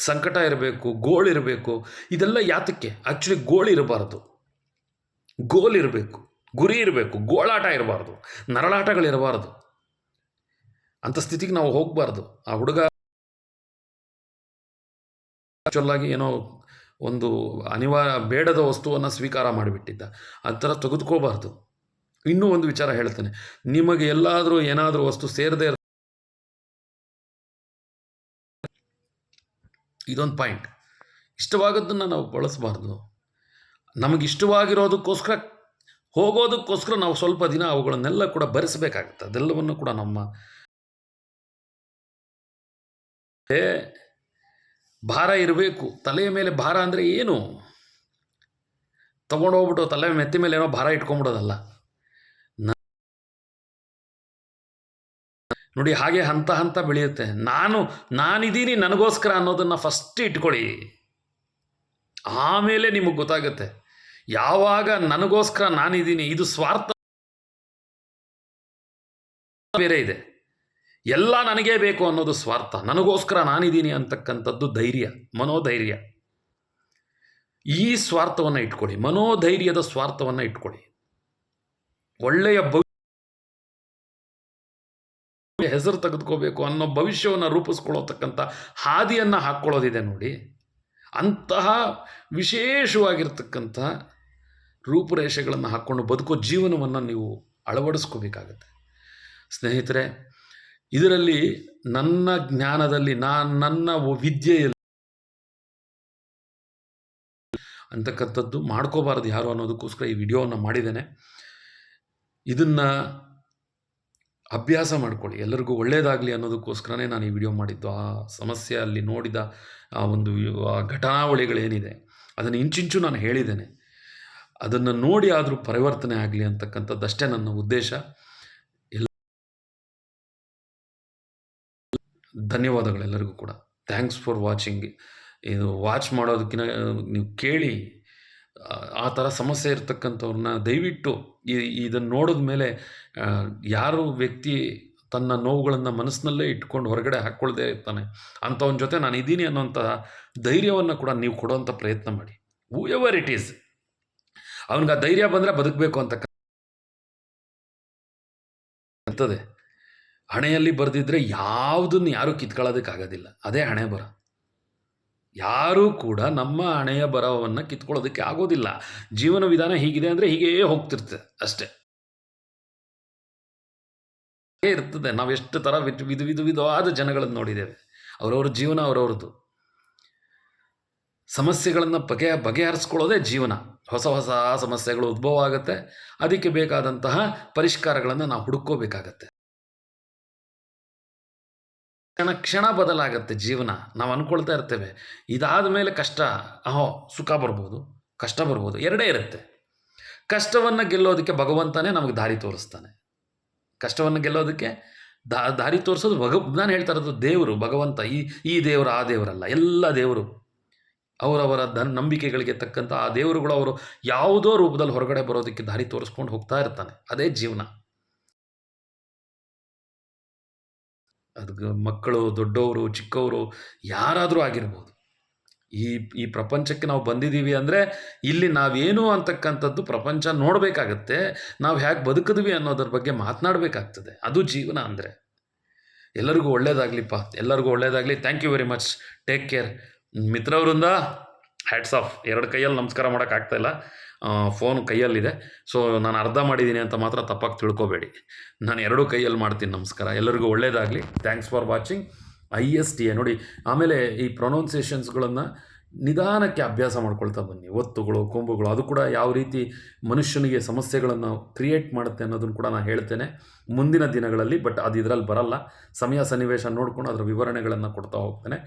ಸಂಕಟ ಇರಬೇಕು, ಗೋಳಿರಬೇಕು. ಇದೆಲ್ಲ ಯಾತಕ್ಕೆ? ಆ್ಯಕ್ಚುಲಿ ಗೋಳಿರಬಾರ್ದು, ಗೋಲಿರಬೇಕು, ಗುರಿ ಇರಬೇಕು, ಗೋಳಾಟ ಇರಬಾರ್ದು, ನರಳಾಟಗಳಿರಬಾರ್ದು. ಅಂಥ ಸ್ಥಿತಿಗೆ ನಾವು ಹೋಗಬಾರ್ದು. ಆ ಹುಡುಗ ಆ್ಯಕ್ಚುಲಾಗಿ ಏನೋ ಒಂದು ಬೇಡದ ವಸ್ತುವನ್ನು ಸ್ವೀಕಾರ ಮಾಡಿಬಿಟ್ಟಿದ್ದ, ಆ ಥರ ತೆಗೆದುಕೋಬಾರ್ದು. ಇನ್ನೂ ಒಂದು ವಿಚಾರ ಹೇಳ್ತೇನೆ, ನಿಮಗೆ ಎಲ್ಲಾದರೂ ಏನಾದರೂ ವಸ್ತು ಸೇರದೆ, ಇದೊಂದು ಪಾಯಿಂಟ್, ಇಷ್ಟವಾಗದ್ದನ್ನು ನಾವು ಬಳಸಬಾರ್ದು. ನಮಗಿಷ್ಟವಾಗಿರೋದಕ್ಕೋಸ್ಕರ ಹೋಗೋದಕ್ಕೋಸ್ಕರ ನಾವು ಸ್ವಲ್ಪ ದಿನ ಅವುಗಳನ್ನೆಲ್ಲ ಕೂಡ ಭರಿಸಬೇಕಾಗುತ್ತೆ. ಅದೆಲ್ಲವನ್ನು ಕೂಡ ಭಾರ ಇರಬೇಕು. ತಲೆಯ ಮೇಲೆ ಭಾರ ಅಂದರೆ ಏನು? ತೊಗೊಂಡೋಗ್ಬಿಟ್ಟು ತಲೆ ಮೆತ್ತಿ ಮೇಲೆ ಏನೋ ಭಾರ ಇಟ್ಕೊಂಬಿಡೋದಲ್ಲ. ನೋಡಿ, ಹಾಗೆ ಹಂತ ಹಂತ ಬೆಳೆಯುತ್ತೆ. ನಾನಿದ್ದೀನಿ ನನಗೋಸ್ಕರ ಅನ್ನೋದನ್ನು ಫಸ್ಟ್ ಇಟ್ಕೊಳ್ಳಿ. ಆಮೇಲೆ ನಿಮಗೆ ಗೊತ್ತಾಗುತ್ತೆ. ಯಾವಾಗ ನನಗೋಸ್ಕರ ನಾನಿದ್ದೀನಿ, ಇದು ಸ್ವಾರ್ಥ ಬೇರೆ ಇದೆ. ಎಲ್ಲ ನನಗೇ ಬೇಕು ಅನ್ನೋದು ಸ್ವಾರ್ಥ. ನನಗೋಸ್ಕರ ನಾನಿದ್ದೀನಿ ಅಂತಕ್ಕಂಥದ್ದು ಧೈರ್ಯ, ಮನೋಧೈರ್ಯ. ಈ ಸ್ವಾರ್ಥವನ್ನು ಇಟ್ಕೊಳ್ಳಿ, ಮನೋಧೈರ್ಯದ ಸ್ವಾರ್ಥವನ್ನು ಇಟ್ಕೊಳ್ಳಿ. ಒಳ್ಳೆಯ ಹೆಸರು ತೆಗೆದುಕೋಬೇಕು ಅನ್ನೋ ಭವಿಷ್ಯವನ್ನು ರೂಪಿಸ್ಕೊಳ್ಳತಕ್ಕಂಥ ಹಾದಿಯನ್ನು ಹಾಕ್ಕೊಳ್ಳೋದಿದೆ ನೋಡಿ. ಅಂತಹ ವಿಶೇಷವಾಗಿರ್ತಕ್ಕಂಥ ರೂಪುರೇಷೆಗಳನ್ನು ಹಾಕ್ಕೊಂಡು ಬದುಕೋ ಜೀವನವನ್ನು ನೀವು ಅಳವಡಿಸ್ಕೋಬೇಕಾಗತ್ತೆ ಸ್ನೇಹಿತರೆ. ಇದರಲ್ಲಿ ನನ್ನ ಜ್ಞಾನದಲ್ಲಿ, ನನ್ನ ವಿದ್ಯೆಯಲ್ಲಿ ಅಂತಕ್ಕಂಥದ್ದು ಮಾಡ್ಕೋಬಾರ್ದು ಯಾರು ಅನ್ನೋದಕ್ಕೋಸ್ಕರ ಈ ವಿಡಿಯೋವನ್ನು ಮಾಡಿದ್ದೇನೆ. ಇದನ್ನು ಅಭ್ಯಾಸ ಮಾಡ್ಕೊಳ್ಳಿ, ಎಲ್ಲರಿಗೂ ಒಳ್ಳೆಯದಾಗಲಿ ಅನ್ನೋದಕ್ಕೋಸ್ಕರನೇ ನಾನು ಈ ವಿಡಿಯೋ ಮಾಡಿದ್ದು. ಆ ಸಮಸ್ಯೆಯಲ್ಲಿ ನೋಡಿದ ಆ ಒಂದು ಘಟನಾವಳಿಗಳೇನಿದೆ ಅದನ್ನು ಇಂಚಿಂಚು ನಾನು ಹೇಳಿದ್ದೇನೆ. ಅದನ್ನು ನೋಡಿ ಆದರೂ ಪರಿವರ್ತನೆ ಆಗಲಿ ಅಂತಕ್ಕಂಥದ್ದಷ್ಟೇ ನನ್ನ ಉದ್ದೇಶ. ಧನ್ಯವಾದಗಳೆಲ್ಲರಿಗೂ ಕೂಡ. Thanks for watching. ಇದು ವಾಚ್ ಮಾಡೋದಕ್ಕಿಂತ ನೀವು ಕೇಳಿ, ಆ ಥರ ಸಮಸ್ಯೆ ಇರ್ತಕ್ಕಂಥವ್ರನ್ನ ದಯವಿಟ್ಟು ಇದನ್ನು ನೋಡಿದ ಮೇಲೆ ಯಾರು ವ್ಯಕ್ತಿ ತನ್ನ ನೋವುಗಳನ್ನು ಮನಸ್ಸಿನಲ್ಲೇ ಇಟ್ಕೊಂಡು ಹೊರಗಡೆ ಹಾಕ್ಕೊಳ್ದೇ ಇರ್ತಾನೆ ಅಂಥವನ ಜೊತೆ ನಾನು ಇದ್ದೀನಿ ಅನ್ನೋಂಥ ಧೈರ್ಯವನ್ನು ಕೂಡ ನೀವು ಕೊಡೋವಂಥ ಪ್ರಯತ್ನ ಮಾಡಿ. ಹೂ ಎವರ್ ಇಟ್ ಈಸ್, ಅವನಿಗೆ ಆ ಧೈರ್ಯ ಬಂದರೆ ಬದುಕಬೇಕು ಅಂತಕ್ಕಂಥದ್ದೇ. ಹಣೆಯಲ್ಲಿ ಬರೆದಿದ್ರೆ ಯಾವುದನ್ನು ಯಾರೂ ಕಿತ್ಕೊಳ್ಳೋದಕ್ಕಾಗೋದಿಲ್ಲ. ಅದೇ ಹಣೆ ಬರ. ಯಾರೂ ಕೂಡ ನಮ್ಮ ಹಣೆಯ ಬರಹವನ್ನು ಕಿತ್ಕೊಳ್ಳೋದಕ್ಕೆ ಆಗೋದಿಲ್ಲ. ಜೀವನ ವಿಧಾನ ಹೀಗಿದೆ ಅಂದರೆ ಹೀಗೇ ಹೋಗ್ತಿರ್ತದೆ ಅಷ್ಟೇ ಇರ್ತದೆ. ನಾವು ಎಷ್ಟು ಥರ ವಿಧವಾದ ಜನಗಳನ್ನು ನೋಡಿದ್ದೇವೆ. ಅವರವ್ರ ಜೀವನ ಅವರವ್ರದ್ದು. ಸಮಸ್ಯೆಗಳನ್ನು ಬಗೆಹರಿಸ್ಕೊಳ್ಳೋದೇ ಜೀವನ. ಹೊಸ ಹೊಸ ಸಮಸ್ಯೆಗಳು ಉದ್ಭವ ಆಗುತ್ತೆ. ಅದಕ್ಕೆ ಬೇಕಾದಂತಹ ಪರಿಷ್ಕಾರಗಳನ್ನು ನಾವು ಹುಡುಕೋಬೇಕಾಗತ್ತೆ. ಕ್ಷಣ ಬದಲಾಗತ್ತೆ ಜೀವನ. ನಾವು ಅಂದ್ಕೊಳ್ತಾ ಇರ್ತೇವೆ ಇದಾದ ಮೇಲೆ ಕಷ್ಟ, ಸುಖ ಬರ್ಬೋದು, ಕಷ್ಟ ಬರ್ಬೋದು, ಎರಡೇ ಇರುತ್ತೆ. ಕಷ್ಟವನ್ನು ಗೆಲ್ಲೋದಕ್ಕೆ ಭಗವಂತನೇ ನಮಗೆ ದಾರಿ ತೋರಿಸ್ತಾನೆ. ಕಷ್ಟವನ್ನು ಗೆಲ್ಲೋದಕ್ಕೆ ದಾರಿ ತೋರಿಸೋದು ನಾನು ಹೇಳ್ತಾ ಇರೋದು ದೇವರು, ಭಗವಂತ. ಈ ದೇವರು ಆ ದೇವರಲ್ಲ, ಎಲ್ಲ ದೇವರು ಅವರವರ ನಂಬಿಕೆಗಳಿಗೆ ತಕ್ಕಂಥ ಆ ದೇವರುಗಳು ಅವರು ಯಾವುದೋ ರೂಪದಲ್ಲಿ ಹೊರಗಡೆ ಬರೋದಕ್ಕೆ ದಾರಿ ತೋರಿಸ್ಕೊಂಡು ಹೋಗ್ತಾ ಇರ್ತಾನೆ. ಅದೇ ಜೀವನ. ಅದಕ್ಕೆ ಮಕ್ಕಳು, ದೊಡ್ಡವರು, ಚಿಕ್ಕವರು ಯಾರಾದರೂ ಆಗಿರ್ಬೋದು. ಈ ಪ್ರಪಂಚಕ್ಕೆ ನಾವು ಬಂದಿದ್ದೀವಿ ಅಂದರೆ ಇಲ್ಲಿ ನಾವೇನು ಅಂತಕ್ಕಂಥದ್ದು ಪ್ರಪಂಚ ನೋಡಬೇಕಾಗತ್ತೆ. ನಾವು ಹೇಗೆ ಬದುಕಿದ್ವಿ ಅನ್ನೋದ್ರ ಬಗ್ಗೆ ಮಾತನಾಡಬೇಕಾಗ್ತದೆ. ಅದು ಜೀವನ ಅಂದರೆ. ಎಲ್ಲರಿಗೂ ಒಳ್ಳೆಯದಾಗಲಿಪ್ಪ, ಎಲ್ಲರಿಗೂ ಒಳ್ಳೆಯದಾಗಲಿ. Thank you very much. Take care. ಮಿತ್ರವರಿಂದ ಹ್ಯಾಟ್ಸ್ ಆಫ್. ಎರಡು ಕೈಯಲ್ಲಿ ನಮಸ್ಕಾರ ಮಾಡೋಕ್ಕಾಗ್ತಾಯಿಲ್ಲ, ಫೋನ್ ಕೈಯಲ್ಲಿದೆ. ಸೊ ನಾನು ಅರ್ಧ ಮಾಡಿದ್ದೀನಿ ಅಂತ ಮಾತ್ರ ತಪ್ಪಾಗಿ ತಿಳ್ಕೊಬೇಡಿ. ನಾನು ಎರಡೂ ಕೈಯಲ್ಲಿ ಮಾಡ್ತೀನಿ ನಮಸ್ಕಾರ. ಎಲ್ಲರಿಗೂ ಒಳ್ಳೆಯದಾಗಲಿ. Thanks for watching. ISTA ನೋಡಿ. ಆಮೇಲೆ ಈ ಪ್ರೊನೌನ್ಸಿಯೇಷನ್ಸ್ಗಳನ್ನು ನಿಧಾನಕ್ಕೆ ಅಭ್ಯಾಸ ಮಾಡ್ಕೊಳ್ತಾ ಬನ್ನಿ. ಒತ್ತುಗಳು, ಕೊಂಬುಗಳು, ಅದು ಕೂಡ ಯಾವ ರೀತಿ ಮನುಷ್ಯನಿಗೆ ಸಮಸ್ಯೆಗಳನ್ನು ಕ್ರಿಯೇಟ್ ಮಾಡುತ್ತೆ ಅನ್ನೋದನ್ನು ಕೂಡ ನಾನು ಹೇಳ್ತೇನೆ ಮುಂದಿನ ದಿನಗಳಲ್ಲಿ. ಬಟ್ ಅದು ಇದರಲ್ಲಿ ಬರಲ್ಲ. ಸಮಯ ಸನ್ನಿವೇಶ ನೋಡಿಕೊಂಡು ಅದರ ವಿವರಣೆಗಳನ್ನು ಕೊಡ್ತಾ ಹೋಗ್ತೇನೆ.